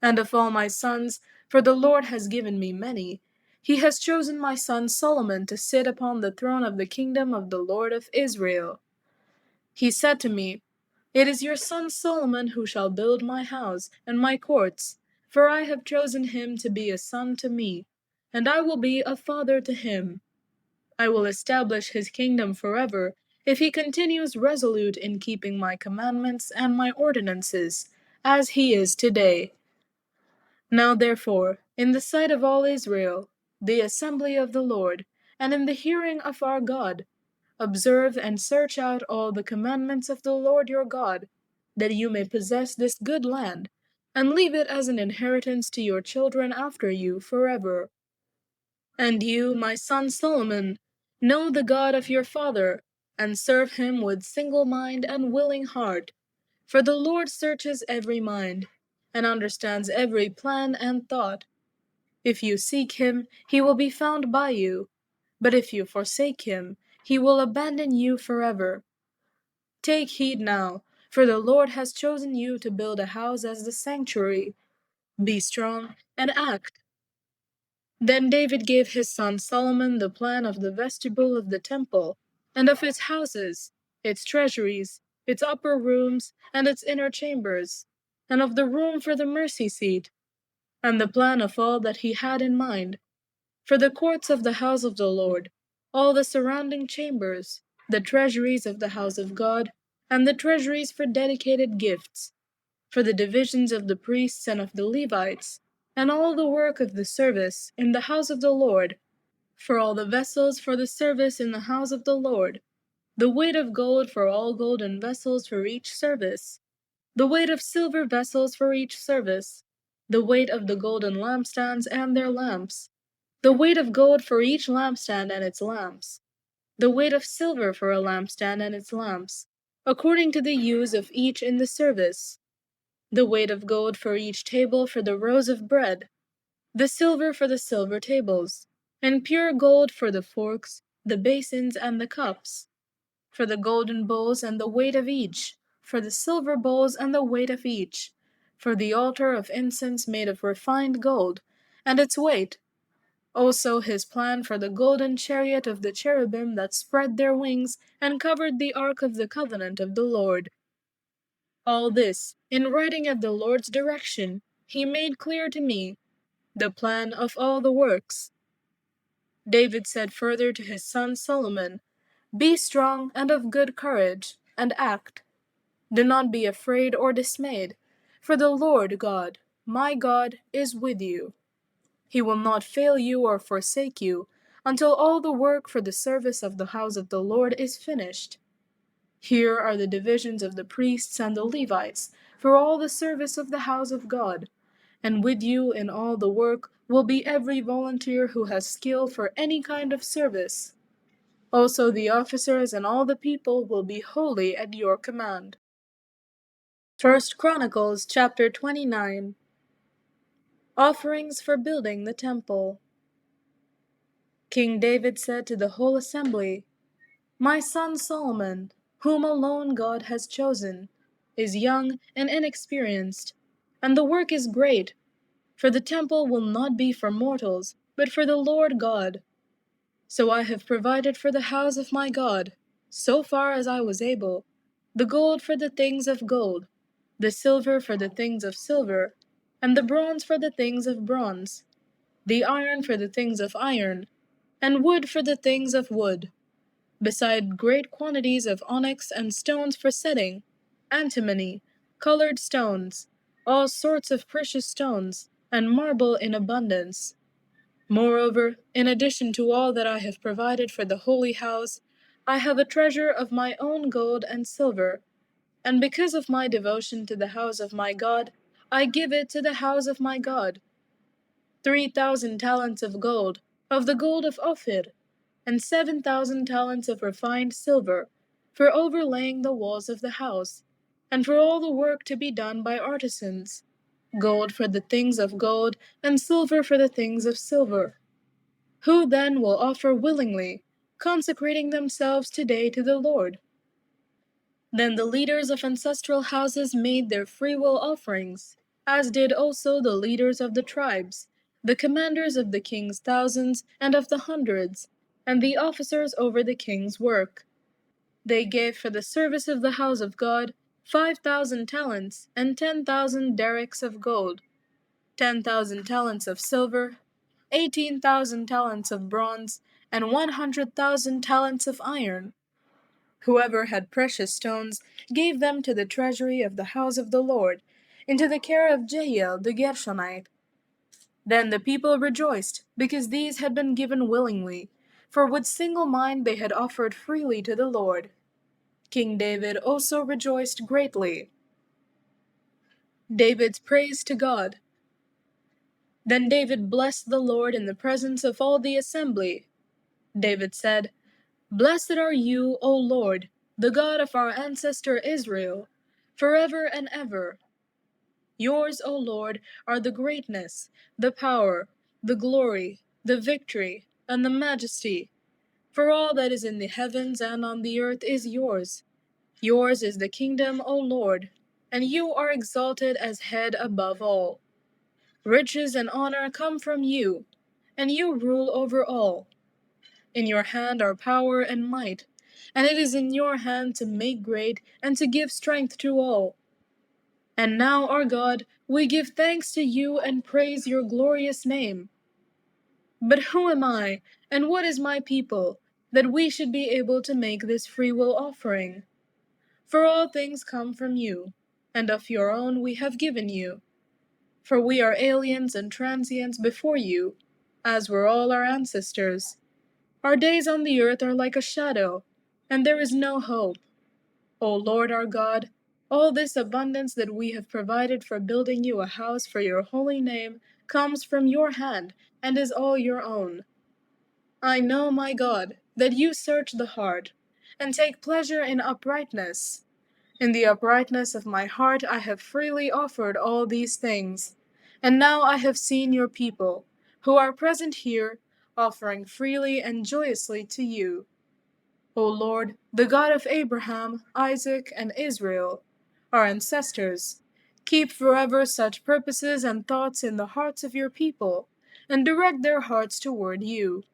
And of all my sons, for the Lord has given me many, he has chosen my son Solomon to sit upon the throne of the kingdom of the Lord of Israel. He said to me, 'It is your son Solomon who shall build my house and my courts, for I have chosen him to be a son to me, and I will be a father to him. I will establish his kingdom forever, if he continues resolute in keeping my commandments and my ordinances, as he is today.' Now therefore, in the sight of all Israel, the assembly of the Lord, and in the hearing of our God, observe and search out all the commandments of the Lord your God, that you may possess this good land, and leave it as an inheritance to your children after you forever. And you, my son Solomon, know the God of your father, and serve him with single mind and willing heart. For the Lord searches every mind, and understands every plan and thought. If you seek him, he will be found by you, but if you forsake him, he will abandon you forever. Take heed now, for the Lord has chosen you to build a house as the sanctuary. Be strong and act." Then David gave his son Solomon the plan of the vestibule of the temple, and of its houses, its treasuries, its upper rooms, and its inner chambers, and of the room for the mercy seat, and the plan of all that he had in mind, for the courts of the house of the Lord, all the surrounding chambers, the treasuries of the house of God, and the treasuries for dedicated gifts, for the divisions of the priests and of the Levites, and all the work of the service in the house of the Lord, for all the vessels for the service in the house of the Lord, the weight of gold for all golden vessels for each service, the weight of silver vessels for each service, the weight of the golden lampstands and their lamps, the weight of gold for each lampstand and its lamps, the weight of silver for a lampstand and its lamps, according to the use of each in the service, the weight of gold for each table for the rows of bread, the silver for the silver tables, and pure gold for the forks, the basins, and the cups, for the golden bowls and the weight of each, for the silver bowls and the weight of each, for the altar of incense made of refined gold, and its weight, also his plan for the golden chariot of the cherubim that spread their wings and covered the ark of the covenant of the Lord. All this, in writing at the Lord's direction, he made clear to me, the plan of all the works. David said further to his son Solomon, "Be strong and of good courage, and act. Do not be afraid or dismayed, for the Lord God, my God, is with you. He will not fail you or forsake you, until all the work for the service of the house of the Lord is finished. Here are the divisions of the priests and the Levites, for all the service of the house of God. And with you in all the work will be every volunteer who has skill for any kind of service. Also the officers and all the people will be wholly at your command." 1 Chronicles chapter 29. Offerings for building the temple. King David said to the whole assembly, "My son Solomon, whom alone God has chosen, is young and inexperienced, and the work is great. For the temple will not be for mortals, but for the Lord God. So I have provided for the house of my God, so far as I was able, the gold for the things of gold, the silver for the things of silver, and the bronze for the things of bronze, the iron for the things of iron, and wood for the things of wood, beside great quantities of onyx and stones for setting, antimony, colored stones, all sorts of precious stones, and marble in abundance. Moreover, in addition to all that I have provided for the holy house, I have a treasure of my own gold and silver, and because of my devotion to the house of my God, I give it to the house of my God. 3,000 talents of gold, of the gold of Ophir, and 7,000 talents of refined silver, for overlaying the walls of the house, and for all the work to be done by artisans, gold for the things of gold, and silver for the things of silver. Who then will offer willingly, consecrating themselves today to the Lord?" Then the leaders of ancestral houses made their freewill offerings, as did also the leaders of the tribes, the commanders of the king's thousands and of the hundreds, and the officers over the king's work. They gave for the service of the house of God 5,000 talents and 10,000 derricks of gold, 10,000 talents of silver, 18,000 talents of bronze, and 100,000 talents of iron. Whoever had precious stones gave them to the treasury of the house of the Lord, into the care of Jehiel the Gershonite. Then the people rejoiced, because these had been given willingly, for with single mind they had offered freely to the Lord. King David also rejoiced greatly. David's praise to God. Then David blessed the Lord in the presence of all the assembly. David said, "Blessed are you, O Lord, the God of our ancestor Israel, forever and ever. Yours, O Lord, are the greatness, the power, the glory, the victory, and the majesty. For all that is in the heavens and on the earth is yours. Yours is the kingdom, O Lord, and you are exalted as head above all. Riches and honor come from you, and you rule over all. In your hand are power and might, and it is in your hand to make great and to give strength to all. And now, our God, we give thanks to you and praise your glorious name. But who am I, and what is my people, that we should be able to make this freewill offering? For all things come from you, and of your own we have given you. For we are aliens and transients before you, as were all our ancestors. Our days on the earth are like a shadow, and there is no hope. O Lord our God, all this abundance that we have provided for building you a house for your holy name comes from your hand and is all your own. I know, my God, that you search the heart and take pleasure in uprightness. In the uprightness of my heart I have freely offered all these things. And now I have seen your people, who are present here, offering freely and joyously to you. O Lord, the God of Abraham, Isaac, and Israel, our ancestors, keep forever such purposes and thoughts in the hearts of your people, and direct their hearts toward you.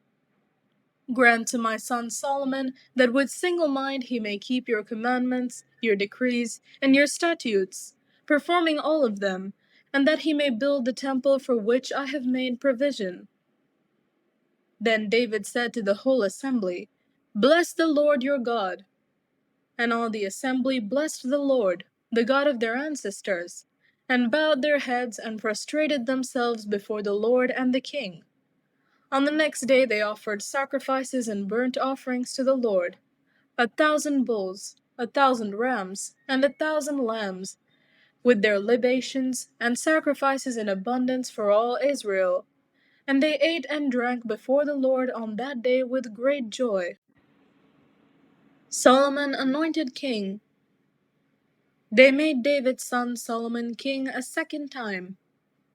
Grant to my son Solomon that with single mind he may keep your commandments, your decrees, and your statutes, performing all of them, and that he may build the temple for which I have made provision. Then David said to the whole assembly, Bless the Lord your God. And all the assembly blessed the Lord, the God of their ancestors, and bowed their heads and prostrated themselves before the Lord and the king. On the next day they offered sacrifices and burnt offerings to the Lord, 1,000 bulls, 1,000 rams, and 1,000 lambs, with their libations and sacrifices in abundance for all Israel. And they ate and drank before the Lord on that day with great joy. Solomon anointed king. They made David's son Solomon king a second time.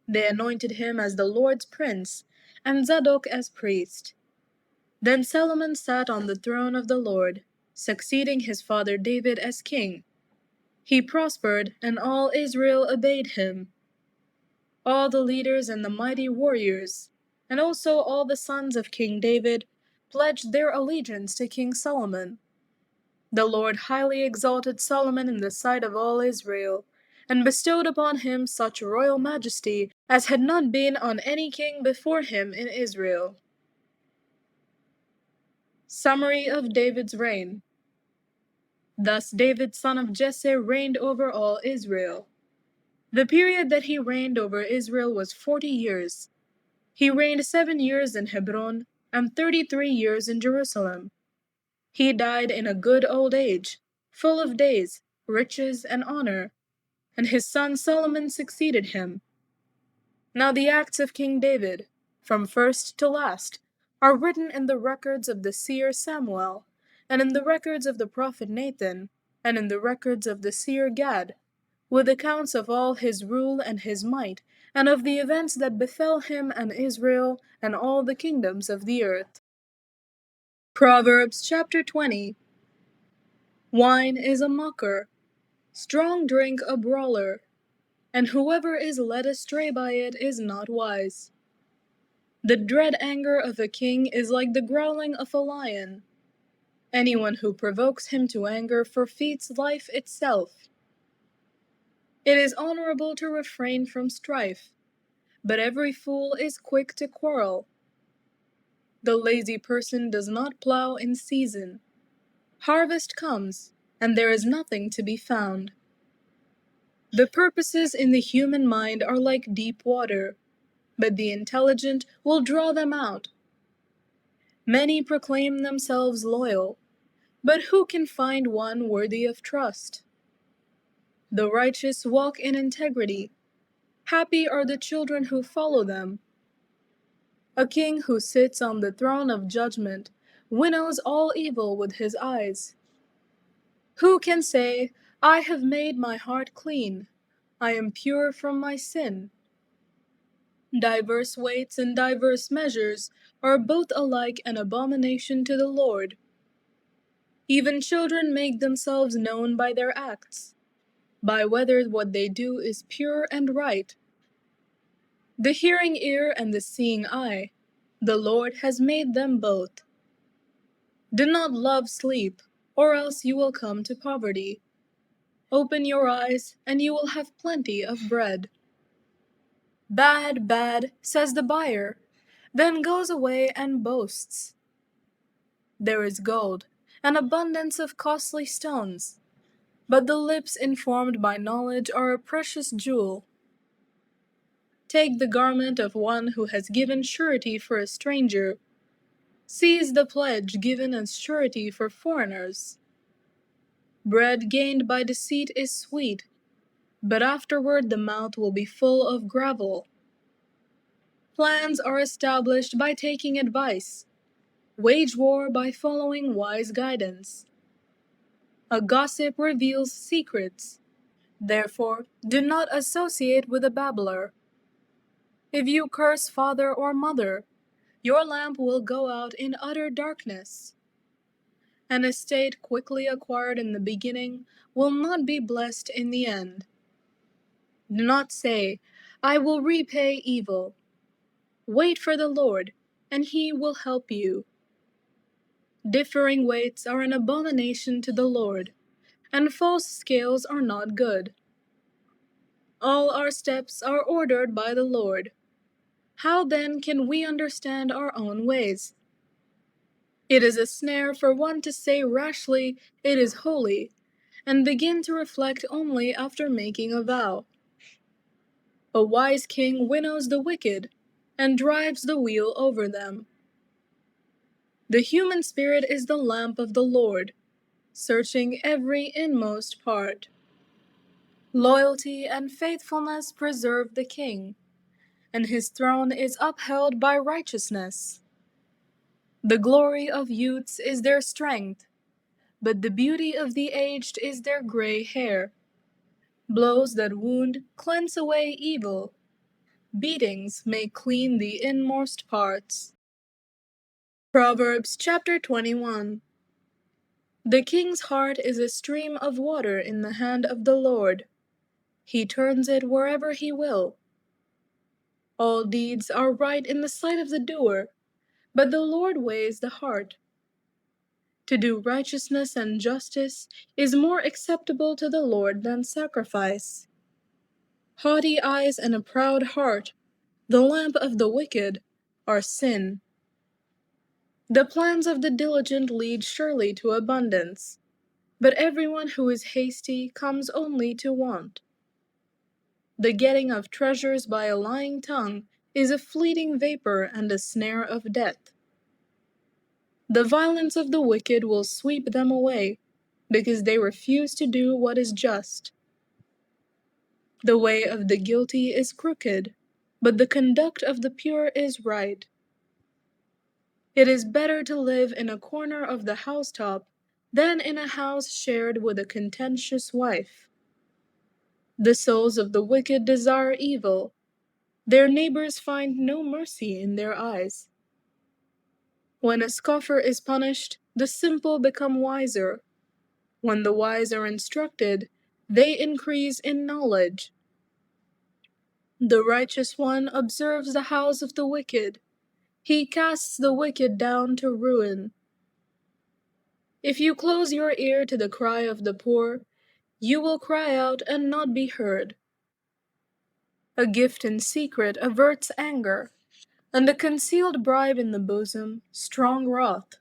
They anointed him as the Lord's prince, and Zadok as priest. Then Solomon sat on the throne of the Lord, succeeding his father David as king. He prospered, and all Israel obeyed him. All the leaders and the mighty warriors, and also all the sons of King David, pledged their allegiance to King Solomon. The Lord highly exalted Solomon in the sight of all Israel, and bestowed upon him such royal majesty as had not been on any king before him in Israel. Summary of David's reign. Thus David son of Jesse reigned over all Israel. The period that he reigned over Israel was 40 years. He reigned 7 years in Hebron, and 33 years in Jerusalem. He died in a good old age, full of days, riches, and honor, and his son Solomon succeeded him. Now the acts of King David, from first to last, are written in the records of the seer Samuel, and in the records of the prophet Nathan, and in the records of the seer Gad, with accounts of all his rule and his might, and of the events that befell him and Israel and all the kingdoms of the earth. Proverbs chapter 20. Wine is a mocker, strong drink a brawler, and whoever is led astray by it is not wise. The dread anger of a king is like the growling of a lion. Anyone who provokes him to anger forfeits life itself. It is honorable to refrain from strife, but every fool is quick to quarrel. The lazy person does not plow in season. Harvest comes, and there is nothing to be found. The purposes in the human mind are like deep water, but the intelligent will draw them out. Many proclaim themselves loyal, but who can find one worthy of trust? The righteous walk in integrity. Happy are the children who follow them. A king who sits on the throne of judgment winnows all evil with his eyes. Who can say, I have made my heart clean, I am pure from my sin? Diverse weights and diverse measures are both alike an abomination to the Lord. Even children make themselves known by their acts, by whether what they do is pure and right. The hearing ear and the seeing eye, the Lord has made them both. Do not love sleep, or else you will come to poverty. Open your eyes, and you will have plenty of bread. Bad, bad, says the buyer, then goes away and boasts. There is gold, an abundance of costly stones, but the lips informed by knowledge are a precious jewel. Take the garment of one who has given surety for a stranger. Seize the pledge given as surety for foreigners. Bread gained by deceit is sweet, but afterward the mouth will be full of gravel. Plans are established by taking advice. Wage war by following wise guidance. A gossip reveals secrets. Therefore, do not associate with a babbler. If you curse father or mother, your lamp will go out in utter darkness. An estate quickly acquired in the beginning will not be blessed in the end. Do not say, I will repay evil. Wait for the Lord, and he will help you. Differing weights are an abomination to the Lord, and false scales are not good. All our steps are ordered by the Lord. How then can we understand our own ways? It is a snare for one to say rashly, it is holy, and begin to reflect only after making a vow. A wise king winnows the wicked, and drives the wheel over them. The human spirit is the lamp of the Lord, searching every inmost part. Loyalty and faithfulness preserve the king, and his throne is upheld by righteousness. The glory of youths is their strength, but the beauty of the aged is their gray hair. Blows that wound cleanse away evil. Beatings make clean the inmost parts. Proverbs chapter 21. The king's heart is a stream of water in the hand of the Lord. He turns it wherever he will. All deeds are right in the sight of the doer, but the Lord weighs the heart. To do righteousness and justice is more acceptable to the Lord than sacrifice. Haughty eyes and a proud heart, the lamp of the wicked, are sin. The plans of the diligent lead surely to abundance, but everyone who is hasty comes only to want. The getting of treasures by a lying tongue is a fleeting vapor and a snare of death. The violence of the wicked will sweep them away, because they refuse to do what is just. The way of the guilty is crooked, but the conduct of the pure is right. It is better to live in a corner of the housetop than in a house shared with a contentious wife. The souls of the wicked desire evil. Their neighbors find no mercy in their eyes. When a scoffer is punished, the simple become wiser. When the wise are instructed, they increase in knowledge. The righteous one observes the house of the wicked. He casts the wicked down to ruin. If you close your ear to the cry of the poor, you will cry out and not be heard. A gift in secret averts anger, and a concealed bribe in the bosom, strong wrath.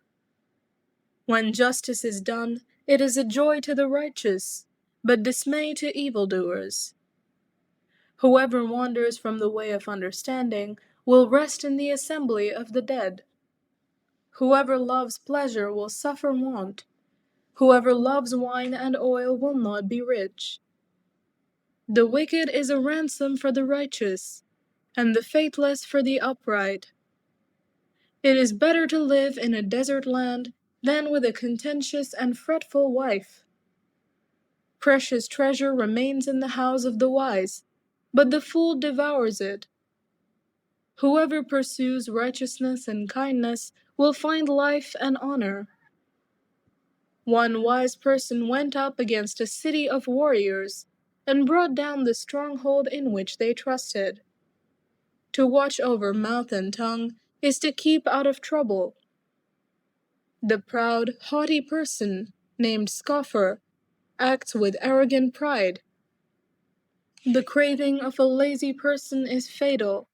When justice is done, it is a joy to the righteous, but dismay to evildoers. Whoever wanders from the way of understanding will rest in the assembly of the dead. Whoever loves pleasure will suffer want. Whoever loves wine and oil will not be rich. The wicked is a ransom for the righteous, and the faithless for the upright. It is better to live in a desert land than with a contentious and fretful wife. Precious treasure remains in the house of the wise, but the fool devours it. Whoever pursues righteousness and kindness will find life and honor. One wise person went up against a city of warriors and brought down the stronghold in which they trusted. To watch over mouth and tongue is to keep out of trouble. The proud, haughty person, named scoffer, acts with arrogant pride. The craving of a lazy person is fatal,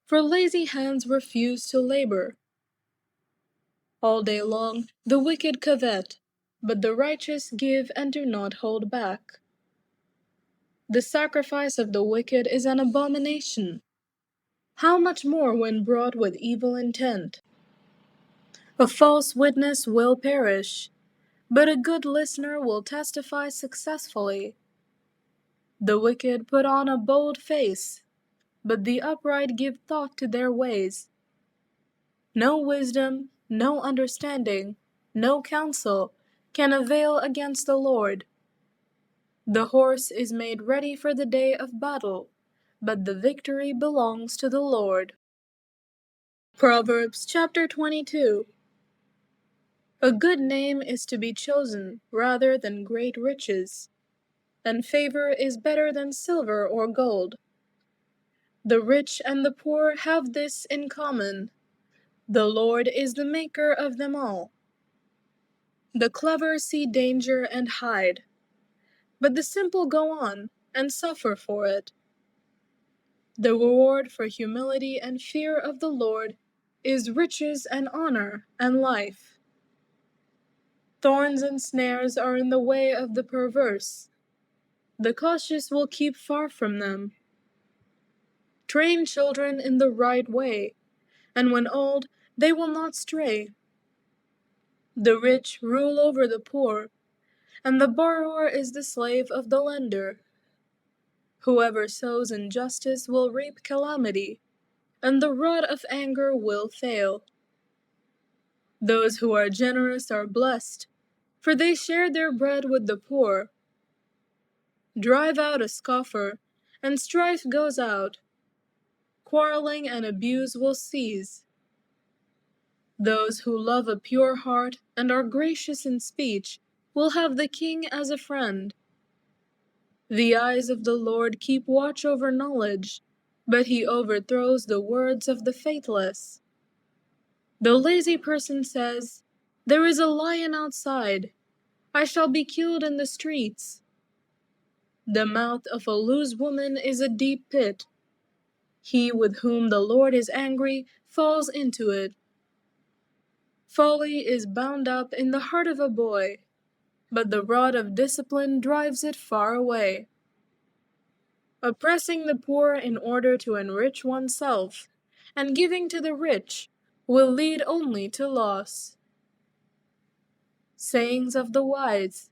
for lazy hands refuse to labor. All day long the wicked covet, but the righteous give and do not hold back. The sacrifice of the wicked is an abomination. How much more when brought with evil intent? A false witness will perish, but a good listener will testify successfully. The wicked put on a bold face, but the upright give thought to their ways. No wisdom, no understanding, no counsel can avail against the Lord. The horse is made ready for the day of battle, but the victory belongs to the Lord. Proverbs chapter 22. A good name is to be chosen rather than great riches, and favor is better than silver or gold. The rich and the poor have this in common: the Lord is the maker of them all. The clever see danger and hide, but the simple go on and suffer for it. The reward for humility and fear of the Lord is riches and honor and life. Thorns and snares are in the way of the perverse. The cautious will keep far from them. Train children in the right way, and when old, they will not stray. The rich rule over the poor, and the borrower is the slave of the lender. Whoever sows injustice will reap calamity, and the rod of anger will fail. Those who are generous are blessed, for they share their bread with the poor. Drive out a scoffer, and strife goes out. Quarreling and abuse will cease. Those who love a pure heart and are gracious in speech will have the king as a friend. The eyes of the Lord keep watch over knowledge, but he overthrows the words of the faithless. The lazy person says, "There is a lion outside. I shall be killed in the streets." The mouth of a loose woman is a deep pit. He with whom the Lord is angry falls into it. Folly is bound up in the heart of a boy, but the rod of discipline drives it far away. Oppressing the poor in order to enrich oneself, and giving to the rich, will lead only to loss. Sayings of the wise.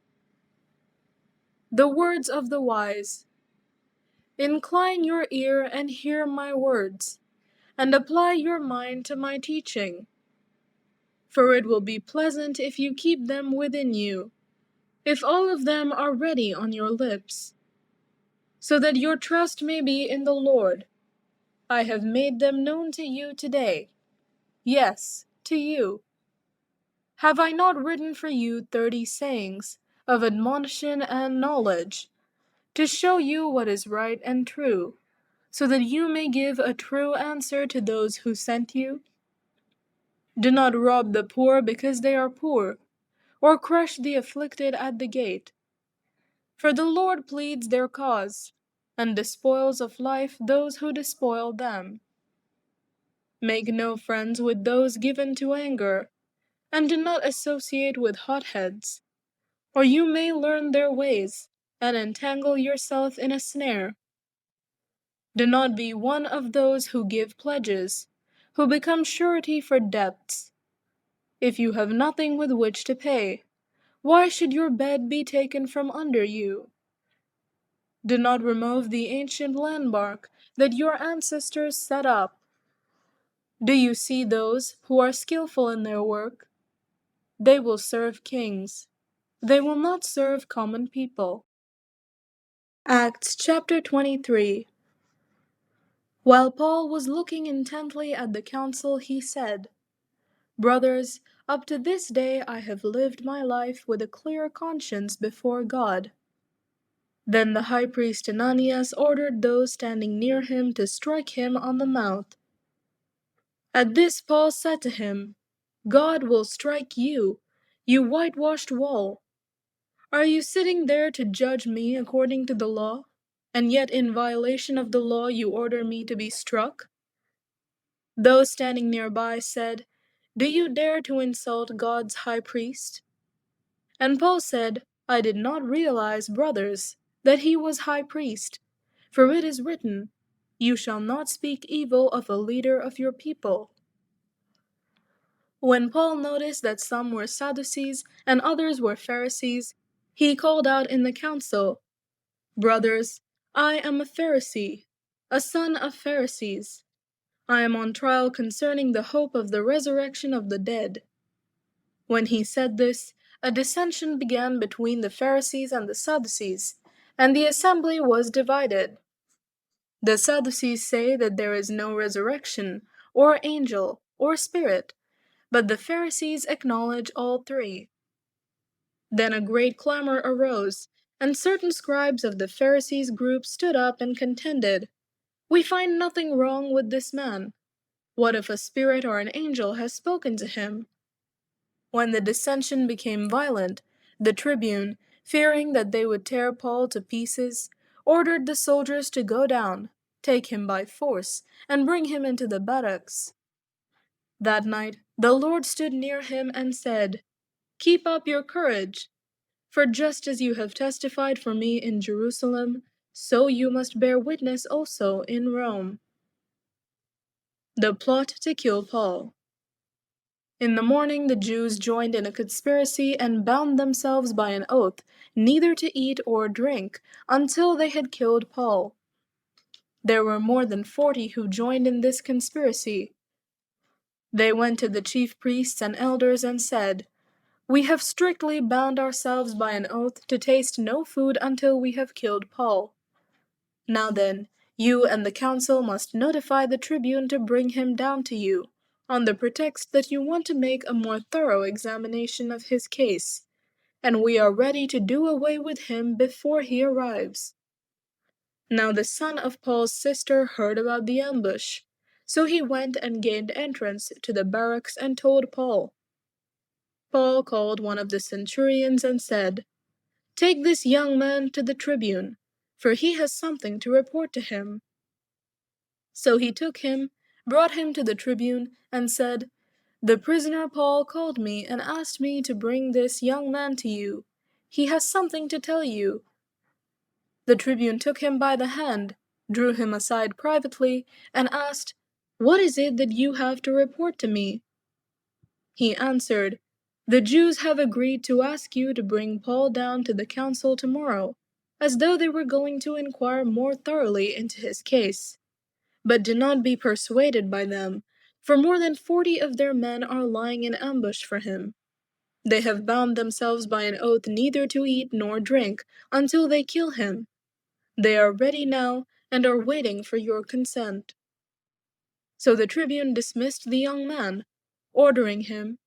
The words of the wise. Incline your ear and hear my words, and apply your mind to my teaching. For it will be pleasant if you keep them within you, if all of them are ready on your lips, so that your trust may be in the Lord. I have made them known to you today. Yes, to you. Have I not written for you 30 sayings of admonition and knowledge, to show you what is right and true, so that you may give a true answer to those who sent you? Do not rob the poor because they are poor, or crush the afflicted at the gate. For the Lord pleads their cause, and despoils of life those who despoil them. Make no friends with those given to anger, and do not associate with hotheads, or you may learn their ways, and entangle yourself in a snare. Do not be one of those who give pledges, who become surety for debts. If you have nothing with which to pay, why should your bed be taken from under you? Do not remove the ancient landmark that your ancestors set up. Do you see those who are skillful in their work? They will serve kings. They will not serve common people. Acts chapter 23. While Paul was looking intently at the council, he said, "Brothers, up to this day I have lived my life with a clear conscience before God." Then the high priest Ananias ordered those standing near him to strike him on the mouth. At this Paul said to him, "God will strike you, you whitewashed wall. Are you sitting there to judge me according to the law, and yet in violation of the law you order me to be struck?" Those standing nearby said, "Do you dare to insult God's high priest?" And Paul said, "I did not realize, brothers, that he was high priest. For it is written, 'You shall not speak evil of a leader of your people.'" When Paul noticed that some were Sadducees and others were Pharisees, he called out in the council, "Brothers, I am a Pharisee, a son of Pharisees. I am on trial concerning the hope of the resurrection of the dead." When he said this, a dissension began between the Pharisees and the Sadducees, and the assembly was divided. The Sadducees say that there is no resurrection, or angel, or spirit, but the Pharisees acknowledge all three. Then a great clamor arose, and certain scribes of the Pharisees' group stood up and contended, "We find nothing wrong with this man. What if a spirit or an angel has spoken to him?" When the dissension became violent, the tribune, fearing that they would tear Paul to pieces, ordered the soldiers to go down, take him by force, and bring him into the barracks. That night the Lord stood near him and said, "Keep up your courage, for just as you have testified for me in Jerusalem, so you must bear witness also in Rome." The plot to kill Paul. In the morning the Jews joined in a conspiracy and bound themselves by an oath neither to eat or drink until they had killed Paul. There were more than 40 who joined in this conspiracy. They went to the chief priests and elders and said, "We have strictly bound ourselves by an oath to taste no food until we have killed Paul. Now then, you and the council must notify the tribune to bring him down to you, on the pretext that you want to make a more thorough examination of his case, and we are ready to do away with him before he arrives." Now the son of Paul's sister heard about the ambush, so he went and gained entrance to the barracks and told Paul. Paul called one of the centurions and said, "Take this young man to the tribune, for he has something to report to him." So he took him, brought him to the tribune, and said, "The prisoner Paul called me and asked me to bring this young man to you. He has something to tell you." The tribune took him by the hand, drew him aside privately, and asked, "What is it that you have to report to me?" He answered, "The Jews have agreed to ask you to bring Paul down to the council tomorrow, as though they were going to inquire more thoroughly into his case. But do not be persuaded by them, for more than 40 of their men are lying in ambush for him. They have bound themselves by an oath neither to eat nor drink until they kill him. They are ready now and are waiting for your consent." So the tribune dismissed the young man, ordering him,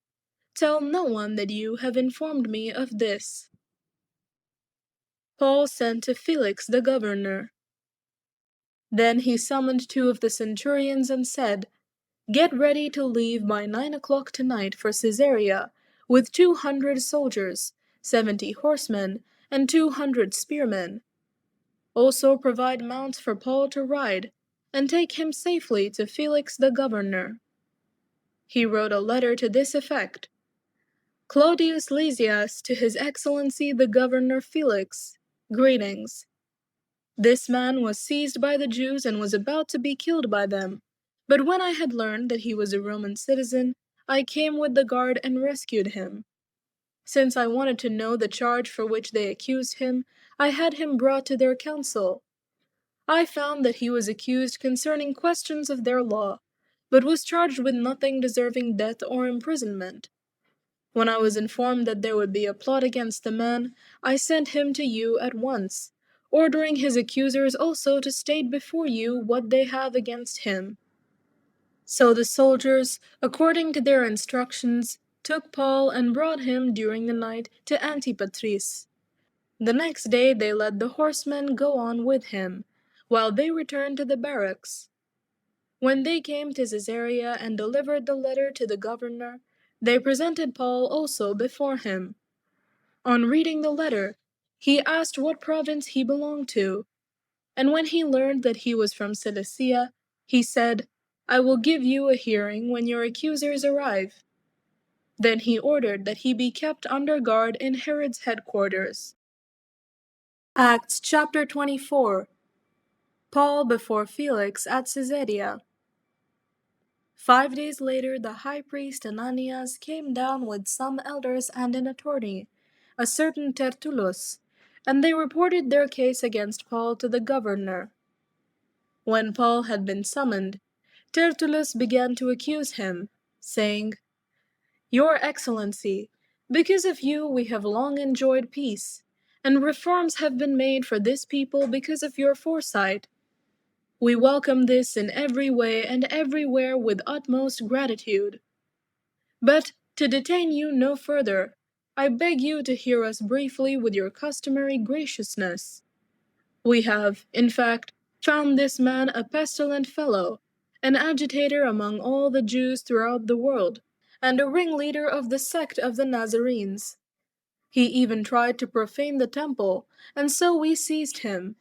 "Tell no one that you have informed me of this." Paul sent to Felix the governor. Then he summoned 2 of the centurions and said, "Get ready to leave by 9 o'clock tonight for Caesarea, with 200 soldiers, 70 horsemen, and 200 spearmen. Also provide mounts for Paul to ride, and take him safely to Felix the governor." He wrote a letter to this effect: "Claudius Lysias to His Excellency the Governor Felix, greetings. This man was seized by the Jews and was about to be killed by them. But when I had learned that he was a Roman citizen, I came with the guard and rescued him. Since I wanted to know the charge for which they accused him, I had him brought to their council. I found that he was accused concerning questions of their law, but was charged with nothing deserving death or imprisonment. When I was informed that there would be a plot against the man, I sent him to you at once, ordering his accusers also to state before you what they have against him." So the soldiers, according to their instructions, took Paul and brought him during the night to Antipatris. The next day they let the horsemen go on with him, while they returned to the barracks. When they came to Caesarea and delivered the letter to the governor, they presented Paul also before him. On reading the letter, he asked what province he belonged to, and when he learned that he was from Cilicia, he said, "I will give you a hearing when your accusers arrive." Then he ordered that he be kept under guard in Herod's headquarters. Acts chapter 24. Paul before Felix at Caesarea. 5 days later, the high priest Ananias came down with some elders and an attorney, a certain Tertullus, and they reported their case against Paul to the governor. When Paul had been summoned, Tertullus began to accuse him, saying, "Your Excellency, because of you we have long enjoyed peace, and reforms have been made for this people because of your foresight. We welcome this in every way and everywhere with utmost gratitude. But, to detain you no further, I beg you to hear us briefly with your customary graciousness. We have, in fact, found this man a pestilent fellow, an agitator among all the Jews throughout the world, and a ringleader of the sect of the Nazarenes. He even tried to profane the temple, and so we seized him.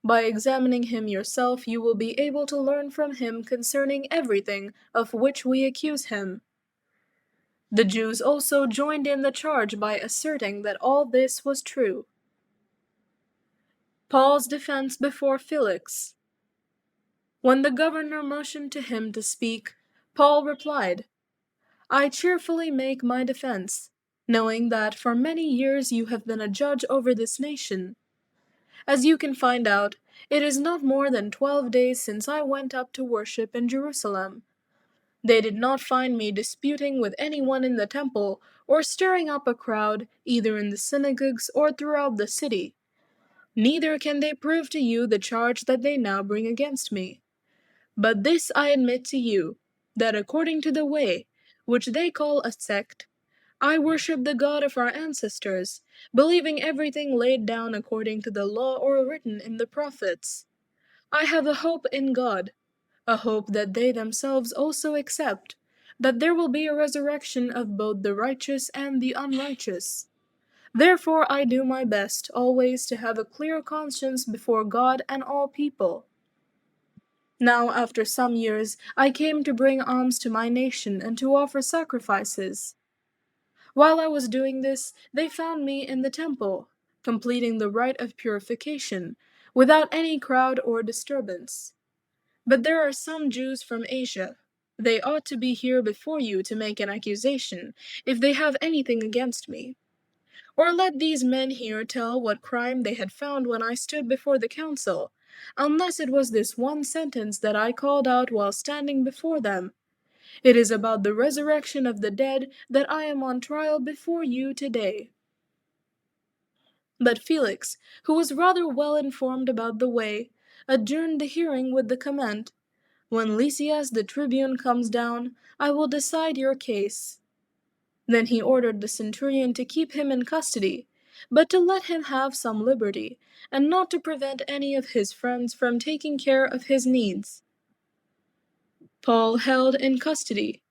By examining him yourself, you will be able to learn from him concerning everything of which we accuse him." The Jews also joined in the charge by asserting that all this was true. Paul's defense before Felix. When the governor motioned to him to speak, Paul replied, "I cheerfully make my defense, knowing that for many years you have been a judge over this nation. As you can find out, it is not more than 12 days since I went up to worship in Jerusalem. They did not find me disputing with anyone in the temple or stirring up a crowd, either in the synagogues or throughout the city. Neither can they prove to you the charge that they now bring against me. But this I admit to you, that according to the way, which they call a sect, I worship the God of our ancestors, believing everything laid down according to the law or written in the prophets. I have a hope in God, a hope that they themselves also accept, that there will be a resurrection of both the righteous and the unrighteous. Therefore I do my best always to have a clear conscience before God and all people. Now after some years I came to bring alms to my nation and to offer sacrifices. While I was doing this, they found me in the temple, completing the rite of purification, without any crowd or disturbance. But there are some Jews from Asia. They ought to be here before you to make an accusation, if they have anything against me. Or let these men here tell what crime they had found when I stood before the council, unless it was this one sentence that I called out while standing before them. It is about the resurrection of the dead that I am on trial before you today." But Felix, who was rather well informed about the way, adjourned the hearing with the comment, "When Lysias the tribune comes down, I will decide your case." Then he ordered the centurion to keep him in custody, but to let him have some liberty, and not to prevent any of his friends from taking care of his needs. Paul held in custody.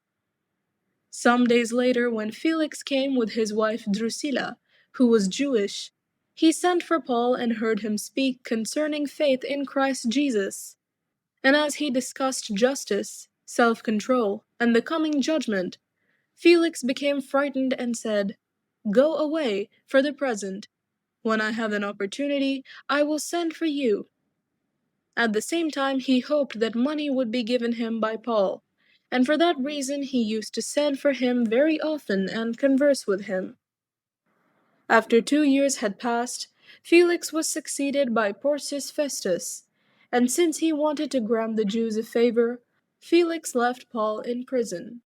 Some days later, when Felix came with his wife Drusilla, who was Jewish, he sent for Paul and heard him speak concerning faith in Christ Jesus. And as he discussed justice, self-control, and the coming judgment, Felix became frightened and said, "Go away for the present. When I have an opportunity, I will send for you." At the same time, he hoped that money would be given him by Paul, and for that reason he used to send for him very often and converse with him. After 2 years had passed, Felix was succeeded by Porcius Festus, and since he wanted to grant the Jews a favor, Felix left Paul in prison.